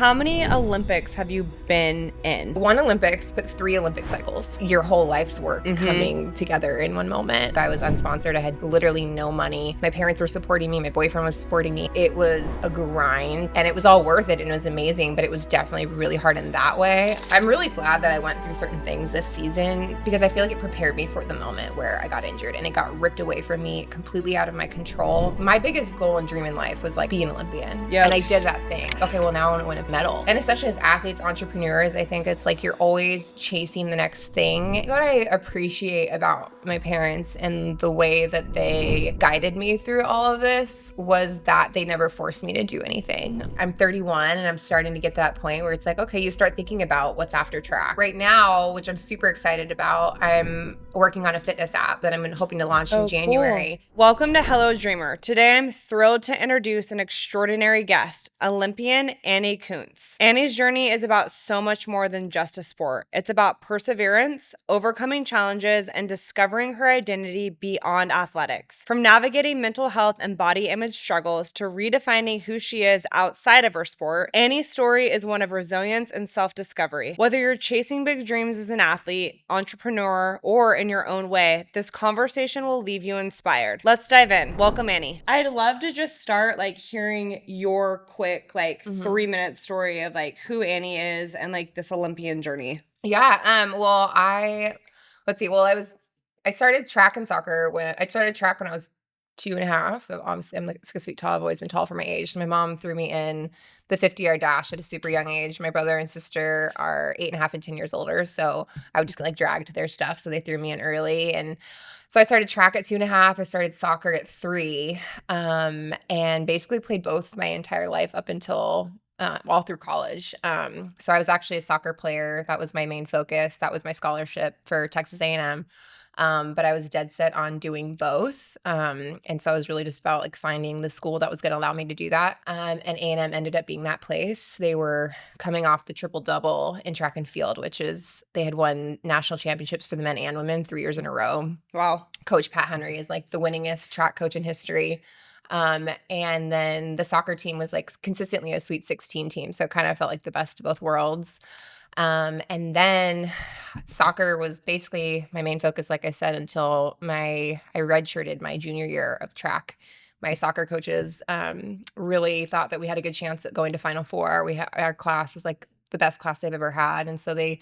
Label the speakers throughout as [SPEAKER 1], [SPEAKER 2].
[SPEAKER 1] How many Olympics have you been in?
[SPEAKER 2] One Olympics, but 3 Olympic cycles. Your whole life's work coming together in one moment. I was unsponsored. I had literally no money. My parents were supporting me. My boyfriend was supporting me. It was a grind, and it was all worth it, and it was amazing, but it was definitely really hard in that way. I'm really glad that I went through certain things this season because I feel like it prepared me for the moment where I got injured, and it got ripped away from me, completely out of my control. My biggest goal and dream in life was like be an Olympian.
[SPEAKER 1] Yep.
[SPEAKER 2] And I did that thing. Okay, well now I want to win a medal. And especially as athletes, entrepreneurs, I think it's like you're always chasing the next thing. What I appreciate about my parents and the way that they guided me through all of this was that they never forced me to do anything. I'm 31 and I'm starting to get to that point where it's like, okay, you start thinking about what's after track. Right now, which I'm super excited about, I'm working on a fitness app that I'm hoping to launch in January.
[SPEAKER 1] Cool. Welcome to Hello Dreamer. Today I'm thrilled to introduce an extraordinary guest, Olympian Annie Kunz. Annie's journey is about so much more than just a sport. It's about perseverance, overcoming challenges, and discovering her identity beyond athletics. From navigating mental health and body image struggles to redefining who she is outside of her sport, Annie's story is one of resilience and self-discovery. Whether you're chasing big dreams as an athlete, entrepreneur, or in your own way, this conversation will leave you inspired. Let's dive in. Welcome, Annie. I'd love to just start hearing your quick 3-minute story of who Annie is and this Olympian journey.
[SPEAKER 2] Yeah. I started track and soccer when I was 2.5. Obviously, I'm 6 feet tall. I've always been tall for my age. So my mom threw me in the 50-yard dash at a super young age. My brother and sister are 8.5 and 10 years older. So I would just get dragged to their stuff. So they threw me in early. And so I started track at 2.5. I started soccer at 3, and basically played both my entire life up until all through college. So I was actually a soccer player. That was my main focus. That was my scholarship for Texas A&M. But I was dead set on doing both. And so I was really just about finding the school that was going to allow me to do that. And A&M ended up being that place. They were coming off the triple-double in track and field, which is they had won national championships for the men and women 3 years in a row.
[SPEAKER 1] Wow.
[SPEAKER 2] Coach Pat Henry is the winningest track coach in history. And then the soccer team was consistently a Sweet 16 team. So it kind of felt like the best of both worlds. And then soccer was basically my main focus, like I said, until I redshirted my junior year of track. My soccer coaches really thought that we had a good chance at going to Final Four. Our class was the best class they've ever had. And so they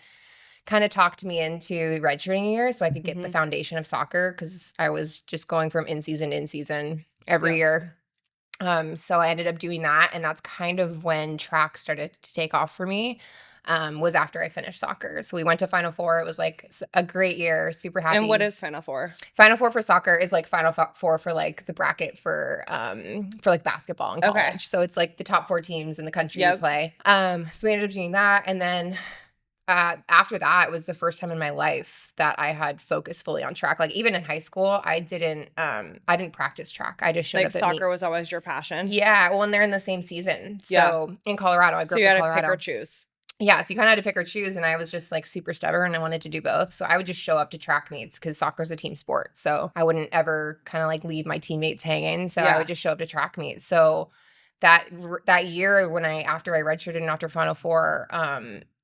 [SPEAKER 2] kind of talked me into redshirting a year so I could get the foundation of soccer because I was just going from in-season to in-season every year. So I ended up doing that, and that's kind of when track started to take off for me. Was after I finished soccer. So we went to Final Four. It was a great year, super happy.
[SPEAKER 1] And what is Final Four?
[SPEAKER 2] Final Four for soccer is Final Four for the bracket for basketball in college. Okay. So it's the top 4 teams in the country you play. So we ended up doing that, and then after that, it was the first time in my life that I had focused fully on track. Even in high school, I didn't practice track. I just showed up at
[SPEAKER 1] soccer
[SPEAKER 2] meets.
[SPEAKER 1] Was always your passion?
[SPEAKER 2] Yeah, well, and they're in the same season. So in Colorado, I grew up in Colorado. So
[SPEAKER 1] you had to pick or choose.
[SPEAKER 2] Yeah, so you kind of had to pick or choose, and I was just super stubborn, and I wanted to do both. So I would just show up to track meets because soccer's a team sport. So I wouldn't ever kind of leave my teammates hanging. So I would just show up to track meets. So that year after I redshirted and after Final Four,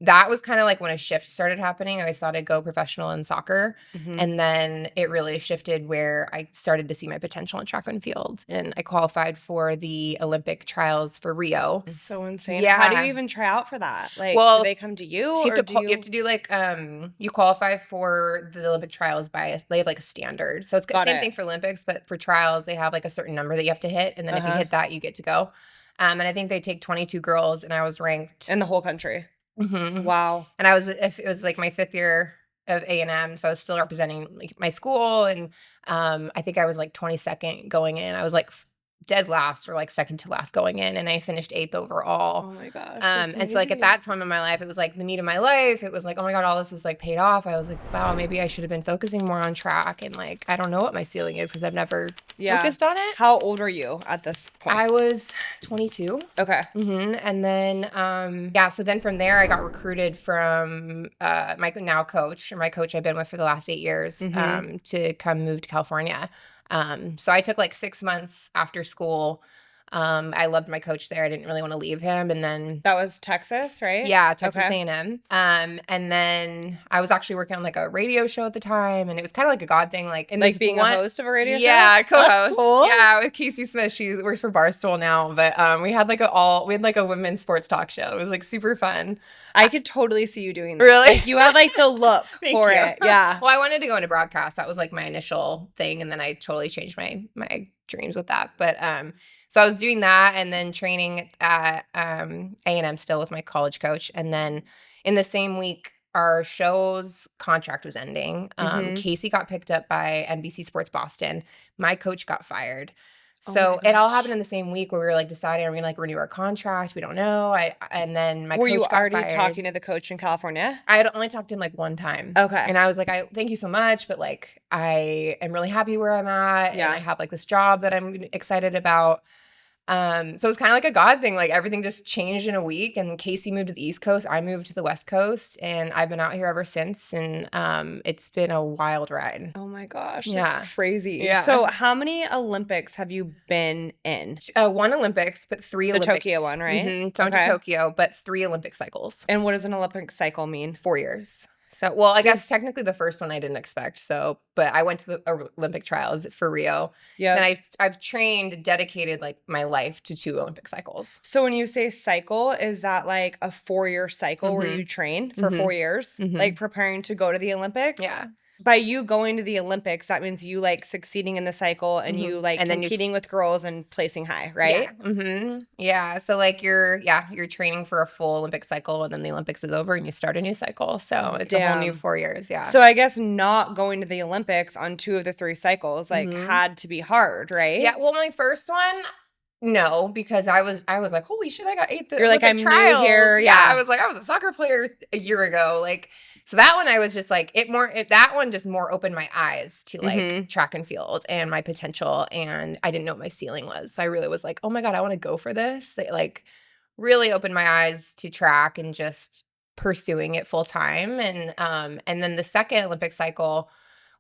[SPEAKER 2] that was kind of when a shift started happening. I always thought I'd go professional in soccer. And then it really shifted where I started to see my potential in track and field. And I qualified for the Olympic trials for Rio.
[SPEAKER 1] So insane.
[SPEAKER 2] Yeah.
[SPEAKER 1] How do you even try out for that? Do they come to you?
[SPEAKER 2] So you have to do you qualify for the Olympic trials they have a standard. So it's the same thing for Olympics, but for trials, they have a certain number that you have to hit. And then if you hit that, you get to go. And I think they take 22 girls, and I was ranked
[SPEAKER 1] in the whole country.
[SPEAKER 2] Wow. And it was my 5th year of A&M, so I was still representing my school, and I think I was 22nd going in. I was dead last or second to last going in, and I finished 8th overall.
[SPEAKER 1] Oh my gosh.
[SPEAKER 2] And so at that time in my life, it was the meat of my life. It was oh my God, all this is paid off. I was wow, maybe I should have been focusing more on track, and I don't know what my ceiling is because I've never focused on it.
[SPEAKER 1] How old are you at this point?
[SPEAKER 2] I was 22.
[SPEAKER 1] Okay.
[SPEAKER 2] And then so then from there I got recruited from my coach I've been with for the last 8 years to come move to California. So I took 6 months after school I loved my coach there. I didn't really want to leave him. And then
[SPEAKER 1] That was Texas, right?
[SPEAKER 2] yeah, Texas
[SPEAKER 1] Okay.
[SPEAKER 2] A&M. And then I was actually working on like a radio show at the time, and it was kind of like a God thing, like in
[SPEAKER 1] Like
[SPEAKER 2] this
[SPEAKER 1] being a
[SPEAKER 2] one.
[SPEAKER 1] host of a radio show?
[SPEAKER 2] Yeah,
[SPEAKER 1] That's
[SPEAKER 2] co-host.
[SPEAKER 1] cool.
[SPEAKER 2] Yeah, with Casey Smith. She works for Barstool now, but we had like a women's sports talk show. It was like super fun.
[SPEAKER 1] I could totally see you doing that.
[SPEAKER 2] Really?
[SPEAKER 1] Like you have like the look
[SPEAKER 2] Thank
[SPEAKER 1] for
[SPEAKER 2] you.
[SPEAKER 1] it. Yeah.
[SPEAKER 2] Well, I wanted to go into broadcast. That was like my initial thing, and then I totally changed my dreams with that. But so I was doing that, and then training at A&M still with my college coach, and then in the same week, our show's contract was ending.
[SPEAKER 1] Mhm.
[SPEAKER 2] Casey got picked up by NBC Sports Boston. My coach got fired.
[SPEAKER 1] Oh
[SPEAKER 2] So
[SPEAKER 1] my
[SPEAKER 2] it all
[SPEAKER 1] gosh.
[SPEAKER 2] happened in the same week where we were like deciding, are we gonna like renew our contract? We don't know. And then my
[SPEAKER 1] Were
[SPEAKER 2] coach
[SPEAKER 1] you
[SPEAKER 2] got
[SPEAKER 1] already
[SPEAKER 2] fired.
[SPEAKER 1] talking to the coach in California?
[SPEAKER 2] I had only talked to him like one time.
[SPEAKER 1] Okay.
[SPEAKER 2] And I was like, I thank you so much, but like I am really happy where I'm at. And
[SPEAKER 1] Yeah.
[SPEAKER 2] I have like this job that I'm excited about. So it's kind of like a God thing. Like everything just changed in a week, and Casey moved to the East Coast. I moved to the West Coast, and I've been out here ever since. And it's been a wild ride.
[SPEAKER 1] Oh my gosh.
[SPEAKER 2] Yeah.
[SPEAKER 1] That's crazy.
[SPEAKER 2] Yeah.
[SPEAKER 1] So how many Olympics have you been in?
[SPEAKER 2] One Olympics, but three
[SPEAKER 1] The
[SPEAKER 2] Olympic.
[SPEAKER 1] Tokyo one, right?
[SPEAKER 2] Mm-hmm. So I went to
[SPEAKER 1] Okay.
[SPEAKER 2] Tokyo, but 3 Olympic cycles.
[SPEAKER 1] And what does an Olympic cycle mean?
[SPEAKER 2] 4 years. So, well, I guess
[SPEAKER 1] Does-
[SPEAKER 2] technically the first one I didn't expect. So, but I went to the Olympic trials for Rio.
[SPEAKER 1] Yeah.
[SPEAKER 2] And I've trained, dedicated like my life to 2 Olympic cycles.
[SPEAKER 1] So when you say cycle, is that like a 4-year cycle where
[SPEAKER 2] Mhm.
[SPEAKER 1] you train for
[SPEAKER 2] Mhm.
[SPEAKER 1] 4 years,
[SPEAKER 2] Mhm.
[SPEAKER 1] like preparing to go to the Olympics?
[SPEAKER 2] Yeah.
[SPEAKER 1] By you going to the Olympics, that means you like succeeding in the cycle and
[SPEAKER 2] Mhm.
[SPEAKER 1] you like
[SPEAKER 2] And then you
[SPEAKER 1] competing
[SPEAKER 2] s-
[SPEAKER 1] with girls and placing high, right?
[SPEAKER 2] Yeah. Mm-hmm. Yeah. So like you're training for a full Olympic cycle, and then the Olympics is over and you start a new cycle. So it's a whole new
[SPEAKER 1] Damn.
[SPEAKER 2] 4 years. Yeah.
[SPEAKER 1] So I guess not going to the Olympics on 2 of the 3 cycles like
[SPEAKER 2] Mhm.
[SPEAKER 1] had to be hard, right?
[SPEAKER 2] Yeah, well, my first one, no, because I was like, holy shit, I got 8th.
[SPEAKER 1] You're like,
[SPEAKER 2] Olympic
[SPEAKER 1] I'm new
[SPEAKER 2] trials.
[SPEAKER 1] here,
[SPEAKER 2] Yeah,
[SPEAKER 1] yeah.
[SPEAKER 2] I was like, I was a soccer player a year ago. Like, so that one, I was just like, that one just more opened my eyes to like
[SPEAKER 1] Mhm.
[SPEAKER 2] track and field and my potential, and I didn't know what my ceiling was. So I really was like, oh my god, I want to go for this. It like really opened my eyes to track and just pursuing it full time. And then the second Olympic cycle,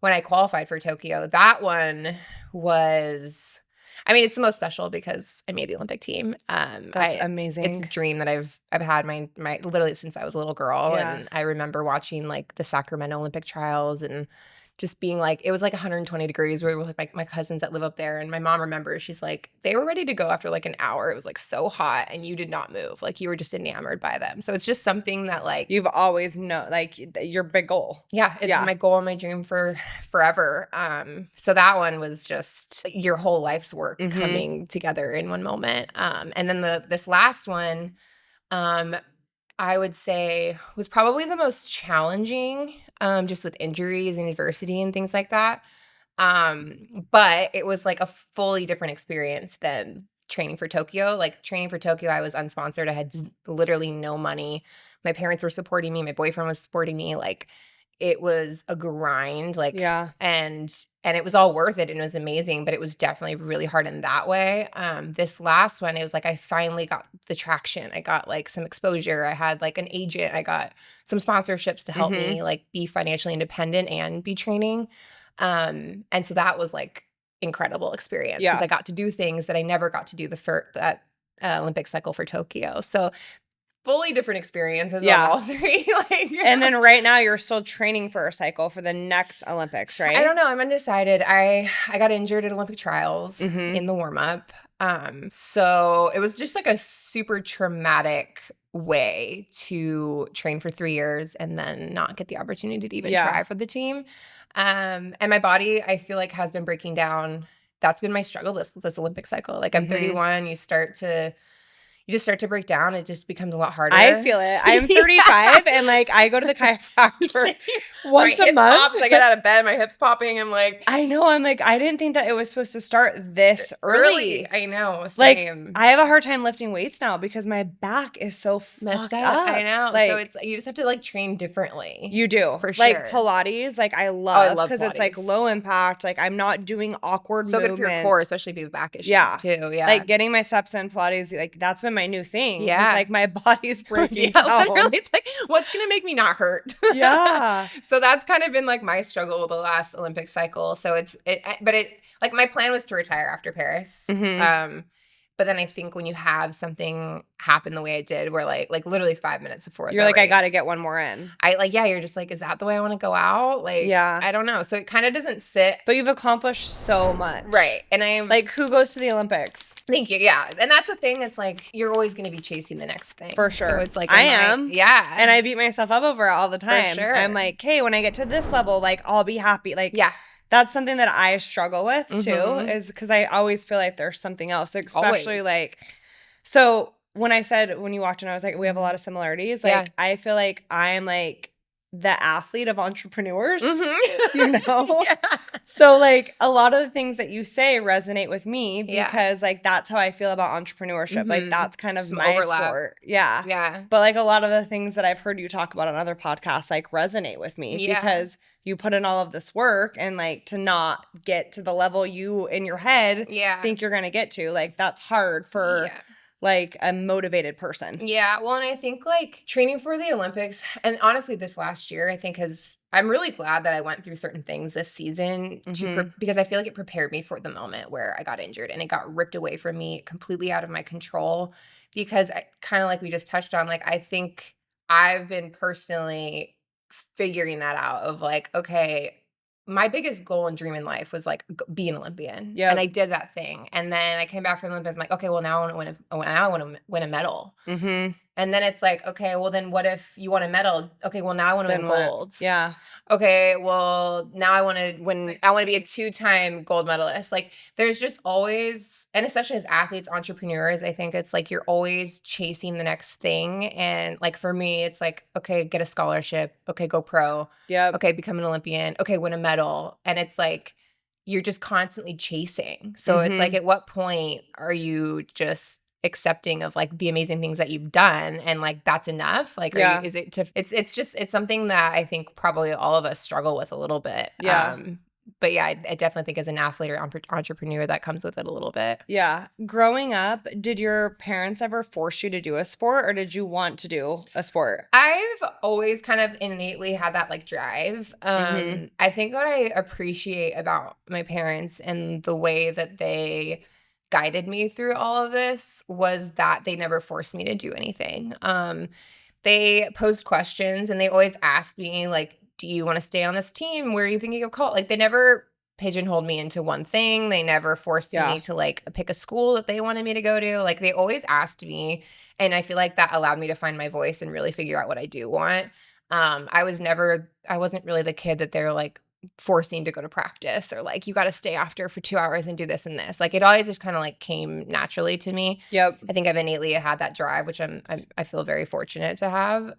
[SPEAKER 2] when I qualified for Tokyo, that one was, I mean, it's the most special because I made the Olympic team.
[SPEAKER 1] That's amazing.
[SPEAKER 2] It's a dream that I've had my literally since I was a little girl.
[SPEAKER 1] Yeah.
[SPEAKER 2] And I remember watching like the Sacramento Olympic trials and just being like, it was like 120 degrees. We were with like my cousins that live up there. And my mom remembers, she's like, they were ready to go after like an hour. It was like so hot and you did not move. Like you were just enamored by them. So it's just something that like,
[SPEAKER 1] You've always known, like your big goal.
[SPEAKER 2] yeah, it's
[SPEAKER 1] Yeah.
[SPEAKER 2] my goal and my dream for forever. So that one was just your whole life's work
[SPEAKER 1] Mhm.
[SPEAKER 2] coming together in one moment. And then this last one, I would say was probably the most challenging, just with injuries and adversity and things like that. But it was like a fully different experience than training for Tokyo. Like training for Tokyo, I was unsponsored. I had literally no money. My parents were supporting me. My boyfriend was supporting me. Like it was a grind. Like
[SPEAKER 1] Yeah.
[SPEAKER 2] and it was all worth it and it was amazing, but it was definitely really hard in that way. This last one, it was like I finally got the traction. I got like some exposure. I had like an agent. I got some sponsorships to help
[SPEAKER 1] Mhm.
[SPEAKER 2] me like be financially independent and be training. And so that was like incredible experience because
[SPEAKER 1] Yeah.
[SPEAKER 2] I got to do things that I never got to do that Olympic cycle for Tokyo. So fully different experiences
[SPEAKER 1] Yeah.
[SPEAKER 2] on all 3. Like,
[SPEAKER 1] And then right now you're still training for a cycle for the next Olympics, right?
[SPEAKER 2] I don't know. I'm undecided. I got injured at Olympic trials
[SPEAKER 1] Mhm.
[SPEAKER 2] in the warm up. So it was just like a super traumatic way to train for 3 years and then not get the opportunity to even
[SPEAKER 1] Yeah.
[SPEAKER 2] try for the team. And my body, I feel like, has been breaking down. That's been my struggle this Olympic cycle. Like I'm
[SPEAKER 1] Mhm.
[SPEAKER 2] 31, you just start to break down. It just becomes a lot harder.
[SPEAKER 1] I feel it. I'm 35 and like I go to the chiropractor once
[SPEAKER 2] My
[SPEAKER 1] a
[SPEAKER 2] hip
[SPEAKER 1] month.
[SPEAKER 2] pops, I get out of bed, my hips popping. I'm like,
[SPEAKER 1] I know. I'm like, I didn't think that it was supposed to start this early.
[SPEAKER 2] I know.
[SPEAKER 1] Like,
[SPEAKER 2] Same.
[SPEAKER 1] I have a hard time lifting weights now because my back is so
[SPEAKER 2] Messed
[SPEAKER 1] fucked
[SPEAKER 2] up.
[SPEAKER 1] up.
[SPEAKER 2] I know.
[SPEAKER 1] Like,
[SPEAKER 2] so it's you just have to like train differently.
[SPEAKER 1] you do.
[SPEAKER 2] For
[SPEAKER 1] Like
[SPEAKER 2] sure.
[SPEAKER 1] Pilates, like I
[SPEAKER 2] love
[SPEAKER 1] love because it's like
[SPEAKER 2] Pilates.
[SPEAKER 1] low impact. Like I'm not doing awkward
[SPEAKER 2] so
[SPEAKER 1] movements.
[SPEAKER 2] good for your core, especially if you have back issues
[SPEAKER 1] Yeah.
[SPEAKER 2] too. Yeah.
[SPEAKER 1] Like getting my steps in Pilates, like that's been my new thing. 'cause,
[SPEAKER 2] Yeah.
[SPEAKER 1] like my body's breaking
[SPEAKER 2] yeah,
[SPEAKER 1] down.
[SPEAKER 2] literally, it's like, what's gonna make me not hurt?
[SPEAKER 1] Yeah.
[SPEAKER 2] So that's kind of been like my struggle with the last Olympic cycle. So but my plan was to retire after Paris.
[SPEAKER 1] Mhm.
[SPEAKER 2] But then I think when you have something happen the way it did, where like literally 5 minutes before
[SPEAKER 1] You're
[SPEAKER 2] the
[SPEAKER 1] like, I got to get
[SPEAKER 2] race,
[SPEAKER 1] one more in.
[SPEAKER 2] you're just like, is that the way I want to go out? Like,
[SPEAKER 1] Yeah.
[SPEAKER 2] I don't know. So it kind of doesn't sit.
[SPEAKER 1] But you've accomplished so much.
[SPEAKER 2] Right. And I'm
[SPEAKER 1] like, who goes to the Olympics?
[SPEAKER 2] Thank you. Yeah. And that's the thing. It's like, you're always going to be chasing the next thing.
[SPEAKER 1] For sure.
[SPEAKER 2] So it's like,
[SPEAKER 1] I am.
[SPEAKER 2] Yeah.
[SPEAKER 1] And I beat myself up over it all the time.
[SPEAKER 2] For sure.
[SPEAKER 1] I'm like, hey, when I get to this level, like, I'll be happy. Like,
[SPEAKER 2] yeah.
[SPEAKER 1] That's something that I struggle with too,
[SPEAKER 2] Mhm.
[SPEAKER 1] is because I always feel like there's something else, especially
[SPEAKER 2] Always.
[SPEAKER 1] like, so when I said, when you walked in, I was like, we have a lot of similarities. Like,
[SPEAKER 2] Yeah.
[SPEAKER 1] I feel like I'm like the athlete of entrepreneurs,
[SPEAKER 2] Mhm.
[SPEAKER 1] you know?
[SPEAKER 2] Yeah.
[SPEAKER 1] So like a lot of the things that you say resonate with me
[SPEAKER 2] Yeah.
[SPEAKER 1] because like that's how I feel about entrepreneurship. Like
[SPEAKER 2] Mhm.
[SPEAKER 1] that's kind of
[SPEAKER 2] Some
[SPEAKER 1] my
[SPEAKER 2] overlap.
[SPEAKER 1] sport. Yeah.
[SPEAKER 2] Yeah.
[SPEAKER 1] But like a lot of the things that I've heard you talk about on other podcasts like resonate with me
[SPEAKER 2] Yeah.
[SPEAKER 1] because you put in all of this work and like to not get to the level you in your head
[SPEAKER 2] Yeah.
[SPEAKER 1] think you're going to get to, like that's hard for
[SPEAKER 2] Yeah.
[SPEAKER 1] like a motivated person.
[SPEAKER 2] Yeah. Well, and I think like training for the Olympics, and honestly, this last year, I think I'm really glad that I went through certain things this season because I feel like it prepared me for the moment where I got injured and it got ripped away from me completely out of my control. Because I kind of like we just touched on, like, I think I've been personally figuring that out of like, okay, my biggest goal and dream in life was like be an Olympian.
[SPEAKER 1] Yep.
[SPEAKER 2] And I did that thing. And then I came back from the Olympics. I'm like, okay, well now I want to win a medal.
[SPEAKER 1] Mm-hmm.
[SPEAKER 2] And then it's like, okay, well then what if you want a medal? Okay, well now I want to win gold.
[SPEAKER 1] Yeah.
[SPEAKER 2] Okay, well now I want to win. I want to be a 2-time gold medalist. Like there's just always, and especially as athletes, entrepreneurs, I think it's like you're always chasing the next thing. And like for me, it's like, okay, get a scholarship. Okay, go pro.
[SPEAKER 1] Yep.
[SPEAKER 2] Okay, become an Olympian. Okay, win a medal. And it's like you're just constantly chasing. So it's like, at what point are you just accepting of like the amazing things that you've done and like that's enough? Like, it's something that I think probably all of us struggle with a little bit.
[SPEAKER 1] Yeah.
[SPEAKER 2] But yeah, I definitely think as an athlete or entrepreneur that comes with it a little bit.
[SPEAKER 1] Yeah. Growing up, did your parents ever force you to do a sport or did you want to do a sport?
[SPEAKER 2] I've always kind of innately had that like drive. I think what I appreciate about my parents and the way that they guided me through all of this was that they never forced me to do anything. They posed questions and they always asked me like, do you want to stay on this team? Where do you think you'll call? Like they never pigeonholed me into one thing. They never forced me to like pick a school that they wanted me to go to. Like they always asked me, and I feel like that allowed me to find my voice and really figure out what I do want. I wasn't really the kid that they're like forcing to go to practice or like you got to stay after for 2 hours and do this and this. Like it always just kind of like came naturally to me.
[SPEAKER 1] Yep.
[SPEAKER 2] I think I've innately had that drive, which I feel very fortunate to have.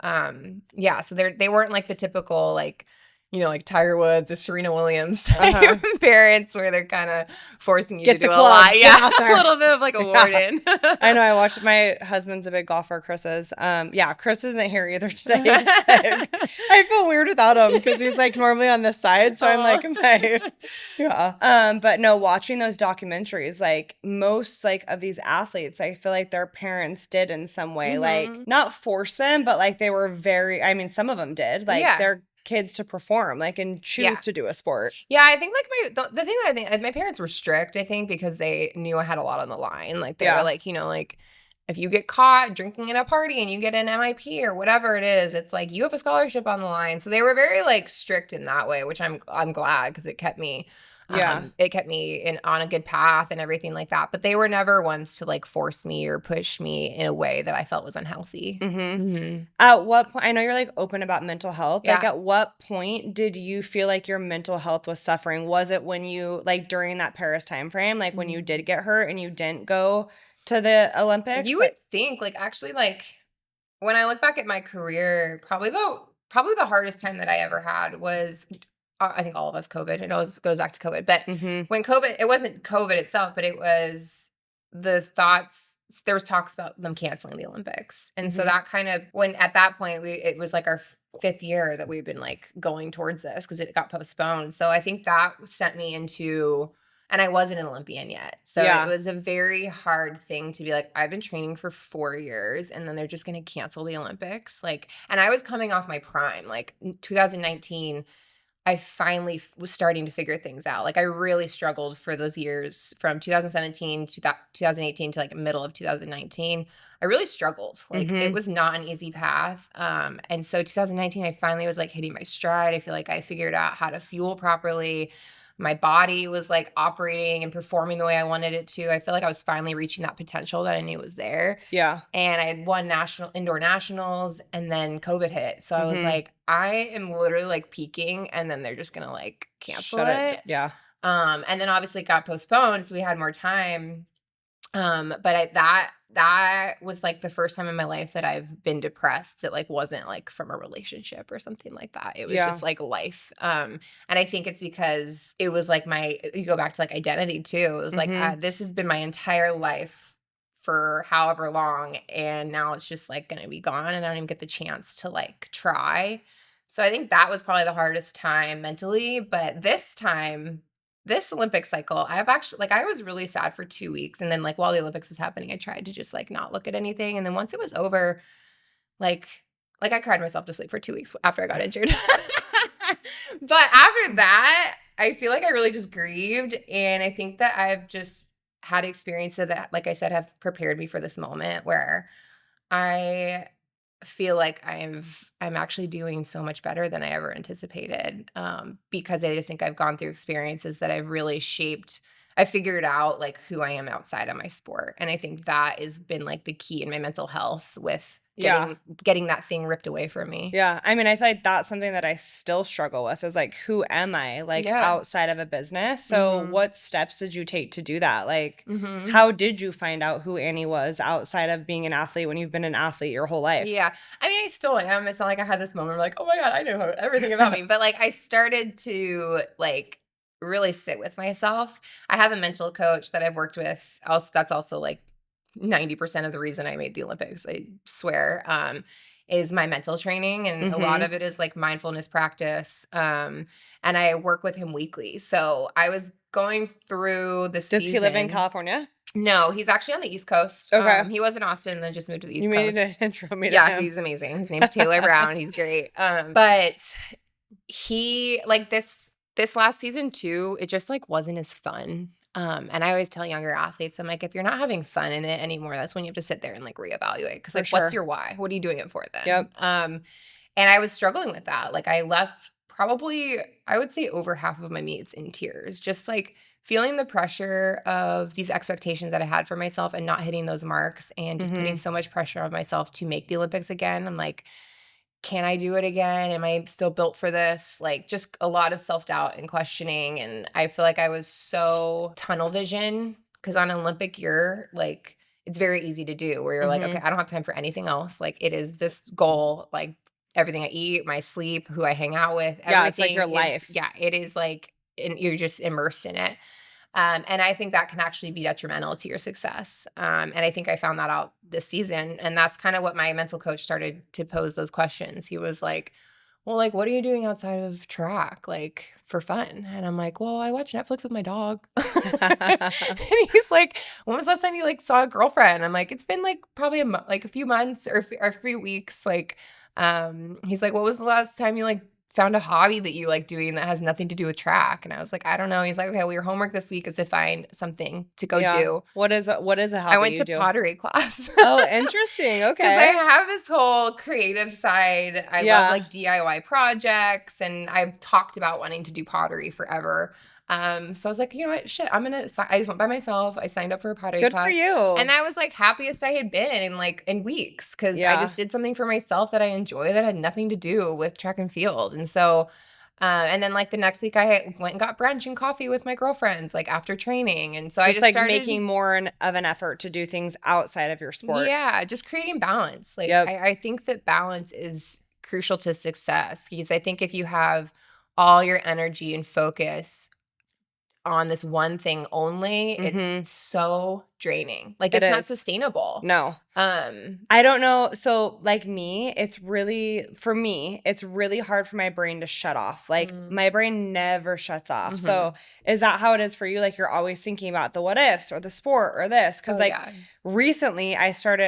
[SPEAKER 2] Yeah, so they weren't like the typical like, you know, like Tiger Woods or Serena Williams type parents where they're kind of forcing you to do a lot. Yeah, a little bit of like a warden.
[SPEAKER 1] I know. I watched, my husband's a big golfer, Chris is. Yeah, Chris isn't here either today. I feel weird without him because he's like normally on this side. So I'm like, yeah. But no, watching those documentaries, like most like of these athletes, I feel like their parents did in some way, like not force them, but like they were I mean, some of them did. Like their kids to perform like and choose to do a sport.
[SPEAKER 2] Yeah, I think like the thing that I think my parents were strict, I think, because they knew I had a lot on the line. Like they were like, you know, like if you get caught drinking at a party and you get an MIP or whatever it is, it's like you have a scholarship on the line. So they were very like strict in that way, which I'm glad because it kept me on a good path and everything like that. But they were never ones to like force me or push me in a way that I felt was unhealthy.
[SPEAKER 1] At what point, I know you're like open about mental health. Like at what point did you feel like your mental health was suffering? Was it when you like during that Paris time frame, like when you did get hurt and you didn't go to the Olympics?
[SPEAKER 2] You would think like actually like when I look back at my career, probably the hardest time that I ever had was I think all of us COVID. It always goes back to COVID. But when COVID, it wasn't COVID itself, but it was the thoughts. There was talks about them canceling the Olympics. And so that kind of, when at that point, it was like our 5th year that we've been like going towards this because it got postponed. So I think that sent me into, and I wasn't an Olympian yet. So it was a very hard thing to be like, I've been training for 4 years and then they're just going to cancel the Olympics. Like, and I was coming off my prime, like 2019. I finally was starting to figure things out. Like, I really struggled for those years from 2017 to 2018 to, like, middle of 2019. I really struggled. Like, it
[SPEAKER 1] Mhm.
[SPEAKER 2] was not an easy path, and so 2019, I finally was, like, hitting my stride. I feel like I figured out how to fuel properly. My body was, like, operating and performing the way I wanted it to. I feel like I was finally reaching that potential that I knew was there,
[SPEAKER 1] Yeah.
[SPEAKER 2] and I had won national indoor nationals, and then COVID hit. So I was
[SPEAKER 1] Mhm.
[SPEAKER 2] like, I am literally like peaking, and then they're just gonna like cancel
[SPEAKER 1] Shut it d
[SPEAKER 2] it.
[SPEAKER 1] yeah.
[SPEAKER 2] And then obviously it got postponed, so we had more time. But that was like the first time in my life that I've been depressed that like wasn't like from a relationship or something like that. It was
[SPEAKER 1] Yeah.
[SPEAKER 2] just like life. And I think it's because it was like you go back to like identity too. It was like
[SPEAKER 1] Mhm.
[SPEAKER 2] this has been my entire life for however long, and now it's just like gonna be gone, and I don't even get the chance to like try. So I think that was probably the hardest time mentally. But this Olympic cycle, I've actually like, I was really sad for 2 weeks, and then, like, while the Olympics was happening, I tried to just, like, not look at anything, and then once it was over, like I cried myself to sleep for 2 weeks after I got injured. But after that, I feel like I really just grieved, and I think that I've just had experiences that, like I said, have prepared me for this moment where I feel like I'm actually doing so much better than I ever anticipated, because I just think I've gone through experiences that I've really shaped. I figured out like who I am outside of my sport, and I think that has been like the key in my mental health with
[SPEAKER 1] Yeah.
[SPEAKER 2] getting that thing ripped away from me.
[SPEAKER 1] Yeah, I mean, I feel like that's something that I still struggle with is like, who am I, like,
[SPEAKER 2] Yeah.
[SPEAKER 1] outside of a business? So,
[SPEAKER 2] Mhm.
[SPEAKER 1] what steps did you take to do that? Like,
[SPEAKER 2] Mhm.
[SPEAKER 1] how did you find out who Annie was outside of being an athlete when you've been an athlete your whole life?
[SPEAKER 2] Yeah. I mean, I still am. It's not like I had this moment where like, "Oh my god, I know everything about me." But, like, I started to, like, really sit with myself. I have a mental coach that I've worked with. Also, that's also, like, 90% of the reason I made the Olympics, I swear, is my mental training, and a lot
[SPEAKER 1] Mhm.
[SPEAKER 2] of it is, like, mindfulness practice, and I work with him weekly. So, I was going through the
[SPEAKER 1] Does he live in
[SPEAKER 2] season.
[SPEAKER 1] California?
[SPEAKER 2] No, he's actually on the East Coast.
[SPEAKER 1] Okay.
[SPEAKER 2] He was in Austin and then just moved to the
[SPEAKER 1] You
[SPEAKER 2] East
[SPEAKER 1] may need to
[SPEAKER 2] Coast.
[SPEAKER 1] intro me to
[SPEAKER 2] Yeah,
[SPEAKER 1] him.
[SPEAKER 2] he's amazing. His name's Taylor Brown. He's great. But he like this last season too, it just like wasn't as fun. And I always tell younger athletes, I'm like, if you're not having fun in it anymore, that's when you have to sit there and like reevaluate. Cause
[SPEAKER 1] For
[SPEAKER 2] like, what's
[SPEAKER 1] sure.
[SPEAKER 2] your why? What are you doing it for then?
[SPEAKER 1] Yep.
[SPEAKER 2] And I was struggling with that. Like I left probably, I would say over half of my meets in tears, just like feeling the pressure of these expectations that I had for myself and not hitting those marks and just putting
[SPEAKER 1] Mhm.
[SPEAKER 2] so much pressure on myself to make the Olympics again. I'm like, can I do it again? Am I still built for this? Like just a lot of self-doubt and questioning. And I feel like I was so tunnel vision because on Olympic year, like it's very easy to do where you're like, okay,
[SPEAKER 1] Mhm.
[SPEAKER 2] I don't have time for anything else. Like it is this goal, like everything I eat, my sleep, who I hang out with,
[SPEAKER 1] Yeah, it's like your
[SPEAKER 2] everything is,
[SPEAKER 1] life.
[SPEAKER 2] yeah, it is like, and you're just immersed in it. And I think that can actually be detrimental to your success. And I think I found that out this season. And that's kind of what my mental coach started to pose those questions. He was like, well, like, what are you doing outside of track, like for fun? And I'm like, well, I watch Netflix with my dog. And he's like, when was the last time you like saw a girlfriend? I'm like, it's been like probably like a few months or a few weeks. Like, he's like, what was the last time you like found a hobby that you like doing that has nothing to do with track? And I was like, I don't know. He's like, okay, well, your homework this week is to find something to go
[SPEAKER 1] Yeah.
[SPEAKER 2] do.
[SPEAKER 1] What is a
[SPEAKER 2] I
[SPEAKER 1] hobby
[SPEAKER 2] went
[SPEAKER 1] you
[SPEAKER 2] to
[SPEAKER 1] do?
[SPEAKER 2] pottery class.
[SPEAKER 1] Oh, interesting,
[SPEAKER 2] Because I
[SPEAKER 1] okay.
[SPEAKER 2] have this whole creative side. I love
[SPEAKER 1] Yeah.
[SPEAKER 2] like DIY projects, and I've talked about wanting to do pottery forever. So I was like, you know what, shit, I just went by myself. I signed up for a pottery
[SPEAKER 1] Good for
[SPEAKER 2] class, and
[SPEAKER 1] you.
[SPEAKER 2] I was like happiest I had been in like in weeks because I
[SPEAKER 1] Yeah.
[SPEAKER 2] just did something for myself that I enjoy that had nothing to do with track and field. And so and then like the next week I went and got brunch and coffee with my girlfriends like after training. And so I
[SPEAKER 1] Just,
[SPEAKER 2] just
[SPEAKER 1] like,
[SPEAKER 2] started.
[SPEAKER 1] making more of an effort to do things outside of your sport.
[SPEAKER 2] Yeah, just creating balance. Like,
[SPEAKER 1] Yep.
[SPEAKER 2] I think that balance is crucial to success because I think if you have all your energy and focus on this one thing only, it's
[SPEAKER 1] Mhm.
[SPEAKER 2] so draining. Like
[SPEAKER 1] It
[SPEAKER 2] it's not
[SPEAKER 1] is.
[SPEAKER 2] sustainable.
[SPEAKER 1] No.
[SPEAKER 2] Um,
[SPEAKER 1] I don't know. So, like me, for me, it's really hard for my brain to shut off. Like,
[SPEAKER 2] mm,
[SPEAKER 1] my brain never shuts off.
[SPEAKER 2] mhm.
[SPEAKER 1] So, is that how it is for you? Like, you're always thinking about the what ifs or the sport or this? Because,
[SPEAKER 2] Oh
[SPEAKER 1] like,
[SPEAKER 2] yeah.
[SPEAKER 1] recently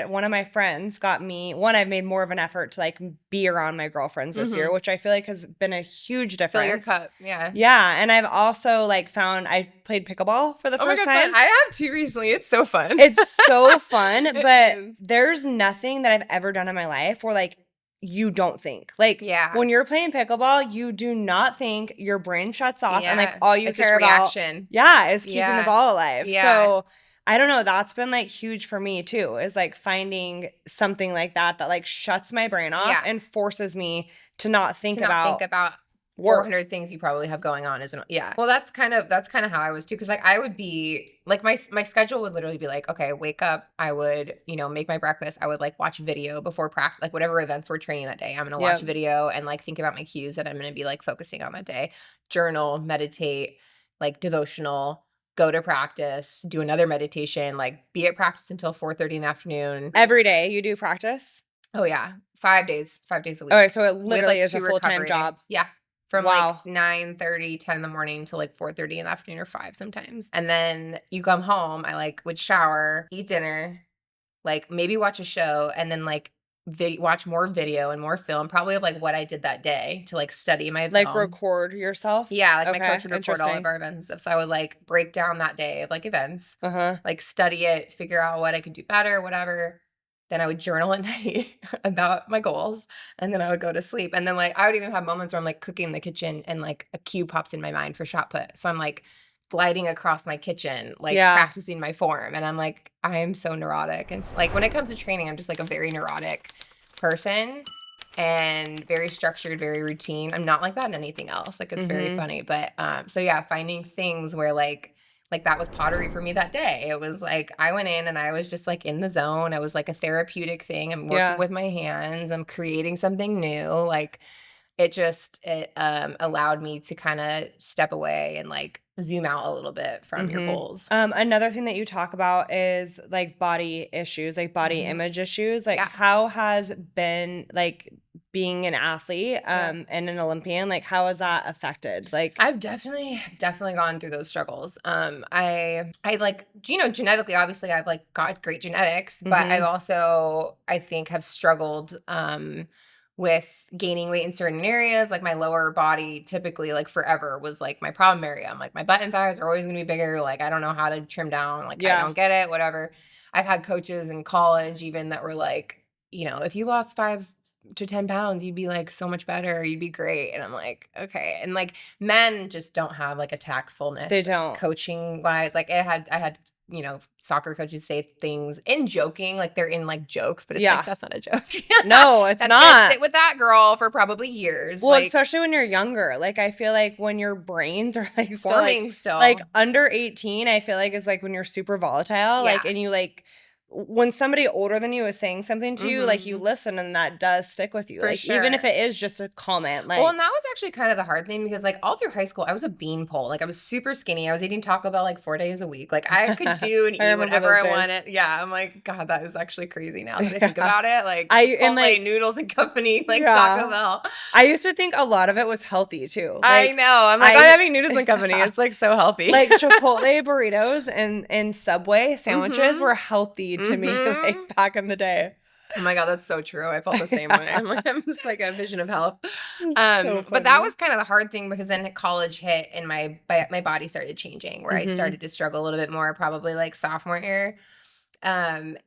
[SPEAKER 1] one of my friends got me, I've made more of an effort to like be around my girlfriends this year,
[SPEAKER 2] Mhm.
[SPEAKER 1] which I feel like has been a huge
[SPEAKER 2] Fill your
[SPEAKER 1] difference.
[SPEAKER 2] cup. Yeah.
[SPEAKER 1] Yeah. And I've also like I played pickleball for the
[SPEAKER 2] Oh my
[SPEAKER 1] first
[SPEAKER 2] God, fun.
[SPEAKER 1] time.
[SPEAKER 2] I have too recently. It's so fun.
[SPEAKER 1] It's so fun,
[SPEAKER 2] It
[SPEAKER 1] but
[SPEAKER 2] is.
[SPEAKER 1] there's nothing that I've ever done in my life where like you don't think. Like
[SPEAKER 2] Yeah.
[SPEAKER 1] when you're playing pickleball, you do not think, your brain shuts off and like
[SPEAKER 2] Yeah.
[SPEAKER 1] all you
[SPEAKER 2] It's just
[SPEAKER 1] care about,
[SPEAKER 2] reaction.
[SPEAKER 1] yeah, is keeping the
[SPEAKER 2] Yeah.
[SPEAKER 1] ball alive.
[SPEAKER 2] Yeah.
[SPEAKER 1] So I don't know, that's been like huge for me too, is like finding something like that like shuts my brain off
[SPEAKER 2] Yeah.
[SPEAKER 1] and forces me to not think
[SPEAKER 2] To not think
[SPEAKER 1] about
[SPEAKER 2] about
[SPEAKER 1] work.
[SPEAKER 2] 400 things you probably have going on, isn't, yeah. Well, that's kind of how I was too, because like I would be like my schedule would literally be like, okay, wake up, I would, make my breakfast, I would like watch video before practice, like whatever events we're training that day, I'm gonna watch
[SPEAKER 1] Yep.
[SPEAKER 2] video and like think about my cues that I'm gonna be like focusing on that day, journal, meditate, like devotional, go to practice, do another meditation, like be at practice until 4:30 in the afternoon.
[SPEAKER 1] Every day you do practice?
[SPEAKER 2] Oh yeah, 5 days a week.
[SPEAKER 1] Okay, so it
[SPEAKER 2] With
[SPEAKER 1] literally
[SPEAKER 2] like
[SPEAKER 1] is a
[SPEAKER 2] 2
[SPEAKER 1] full-time
[SPEAKER 2] recovery days.
[SPEAKER 1] job.
[SPEAKER 2] Yeah. From like
[SPEAKER 1] Wow.
[SPEAKER 2] 9:30, 10 in the morning to like 4:30 in the afternoon or 5 sometimes. And then you come home, I like would shower, eat dinner, like maybe watch a show, and then like watch more video and more film, probably of like what I did that day to like study my
[SPEAKER 1] Like
[SPEAKER 2] film.
[SPEAKER 1] record yourself?
[SPEAKER 2] Yeah, like my
[SPEAKER 1] Okay,
[SPEAKER 2] coach would record all of
[SPEAKER 1] interesting.
[SPEAKER 2] our events and stuff. So I would like break down that day of like events,
[SPEAKER 1] Uh-huh.
[SPEAKER 2] like study it, figure out what I could do better, whatever. Then I would journal at night about my goals, and then I would go to sleep. And then like I would even have moments where I'm like cooking in the kitchen and like a cue pops in my mind for shot put. So I'm like gliding across my kitchen, like
[SPEAKER 1] Yeah.
[SPEAKER 2] practicing my form. And I'm like, I am so neurotic. And like when it comes to training, I'm just like a very neurotic person and very structured, very routine. I'm not like that in anything else. Like it's very
[SPEAKER 1] Mhm.
[SPEAKER 2] funny. But so yeah, finding things where like that was pottery for me that day. It was like I went in and I was just like in the zone. It was like a therapeutic thing. I'm working
[SPEAKER 1] Yeah.
[SPEAKER 2] with my hands. I'm creating something new. Like it allowed me to kind of step away and like zoom out a little bit from your
[SPEAKER 1] Mhm.
[SPEAKER 2] goals.
[SPEAKER 1] Another thing that you talk about is like body issues, like body
[SPEAKER 2] Mhm.
[SPEAKER 1] image issues. Like
[SPEAKER 2] Yeah.
[SPEAKER 1] how has been like being an athlete
[SPEAKER 2] Yeah.
[SPEAKER 1] and an Olympian, like how has that affected? Like
[SPEAKER 2] I've definitely gone through those struggles. I like, genetically, obviously I've like got great genetics, but I've
[SPEAKER 1] mhm.
[SPEAKER 2] also, I think, have struggled with gaining weight in certain areas. Like my lower body typically like forever was like my problem area. I'm like, my butt and thighs are always gonna be bigger. Like I don't know how to trim down. Like I
[SPEAKER 1] Yeah.
[SPEAKER 2] don't get it, whatever. I've had coaches in college even that were like, if you lost 5 to 10 pounds, you'd be like so much better. You'd be great. And I'm like, okay. And like men just don't have like a
[SPEAKER 1] They
[SPEAKER 2] tactfulness
[SPEAKER 1] don't.
[SPEAKER 2] coaching wise. Like I had, soccer coaches say things in joking, like they're in like jokes, but it's like,
[SPEAKER 1] Yeah.
[SPEAKER 2] that's not a joke.
[SPEAKER 1] No, it's
[SPEAKER 2] That's gonna
[SPEAKER 1] not.
[SPEAKER 2] sit with that girl for probably years.
[SPEAKER 1] Well,
[SPEAKER 2] Like
[SPEAKER 1] especially when you're younger. Like I feel like when your brains are like still
[SPEAKER 2] forming
[SPEAKER 1] like
[SPEAKER 2] still.
[SPEAKER 1] under 18, I feel like is like when you're super volatile.
[SPEAKER 2] Yeah.
[SPEAKER 1] Like and you like when somebody older than you is saying something to you, like you
[SPEAKER 2] Mhm.
[SPEAKER 1] listen and that does stick with you.
[SPEAKER 2] For
[SPEAKER 1] Like even if
[SPEAKER 2] sure.
[SPEAKER 1] it is just a comment,
[SPEAKER 2] Well,
[SPEAKER 1] like
[SPEAKER 2] and that was actually kind of the hard thing because, like, all through high school, I was a beanpole. Like, I was super skinny. I was eating Taco Bell like 4 days a week. Like, I could do and
[SPEAKER 1] I
[SPEAKER 2] eat
[SPEAKER 1] remember
[SPEAKER 2] whatever
[SPEAKER 1] those
[SPEAKER 2] I
[SPEAKER 1] days.
[SPEAKER 2] wanted. Yeah, I'm like, God, that is actually crazy now that I think
[SPEAKER 1] Yeah.
[SPEAKER 2] about it. Like,
[SPEAKER 1] I and
[SPEAKER 2] Chipotle,
[SPEAKER 1] like
[SPEAKER 2] noodles and company, like Taco
[SPEAKER 1] yeah.
[SPEAKER 2] Bell.
[SPEAKER 1] I used to think a lot of it was healthy too.
[SPEAKER 2] I
[SPEAKER 1] Like
[SPEAKER 2] know. I'm like, I'm
[SPEAKER 1] I
[SPEAKER 2] having noodles and company.
[SPEAKER 1] yeah.
[SPEAKER 2] It's like so healthy.
[SPEAKER 1] Like Chipotle burritos and Subway sandwiches
[SPEAKER 2] Mm-hmm.
[SPEAKER 1] were healthy to me
[SPEAKER 2] Mm-hmm.
[SPEAKER 1] like back in the day.
[SPEAKER 2] Oh my God, that's so true. I felt the same way.
[SPEAKER 1] Yeah.
[SPEAKER 2] I'm like, I'm just like a vision of health.
[SPEAKER 1] It's so
[SPEAKER 2] But that
[SPEAKER 1] funny.
[SPEAKER 2] was kind of the hard thing because then college hit and my body started changing where I
[SPEAKER 1] Mhm.
[SPEAKER 2] started to struggle a little bit more, probably like sophomore year.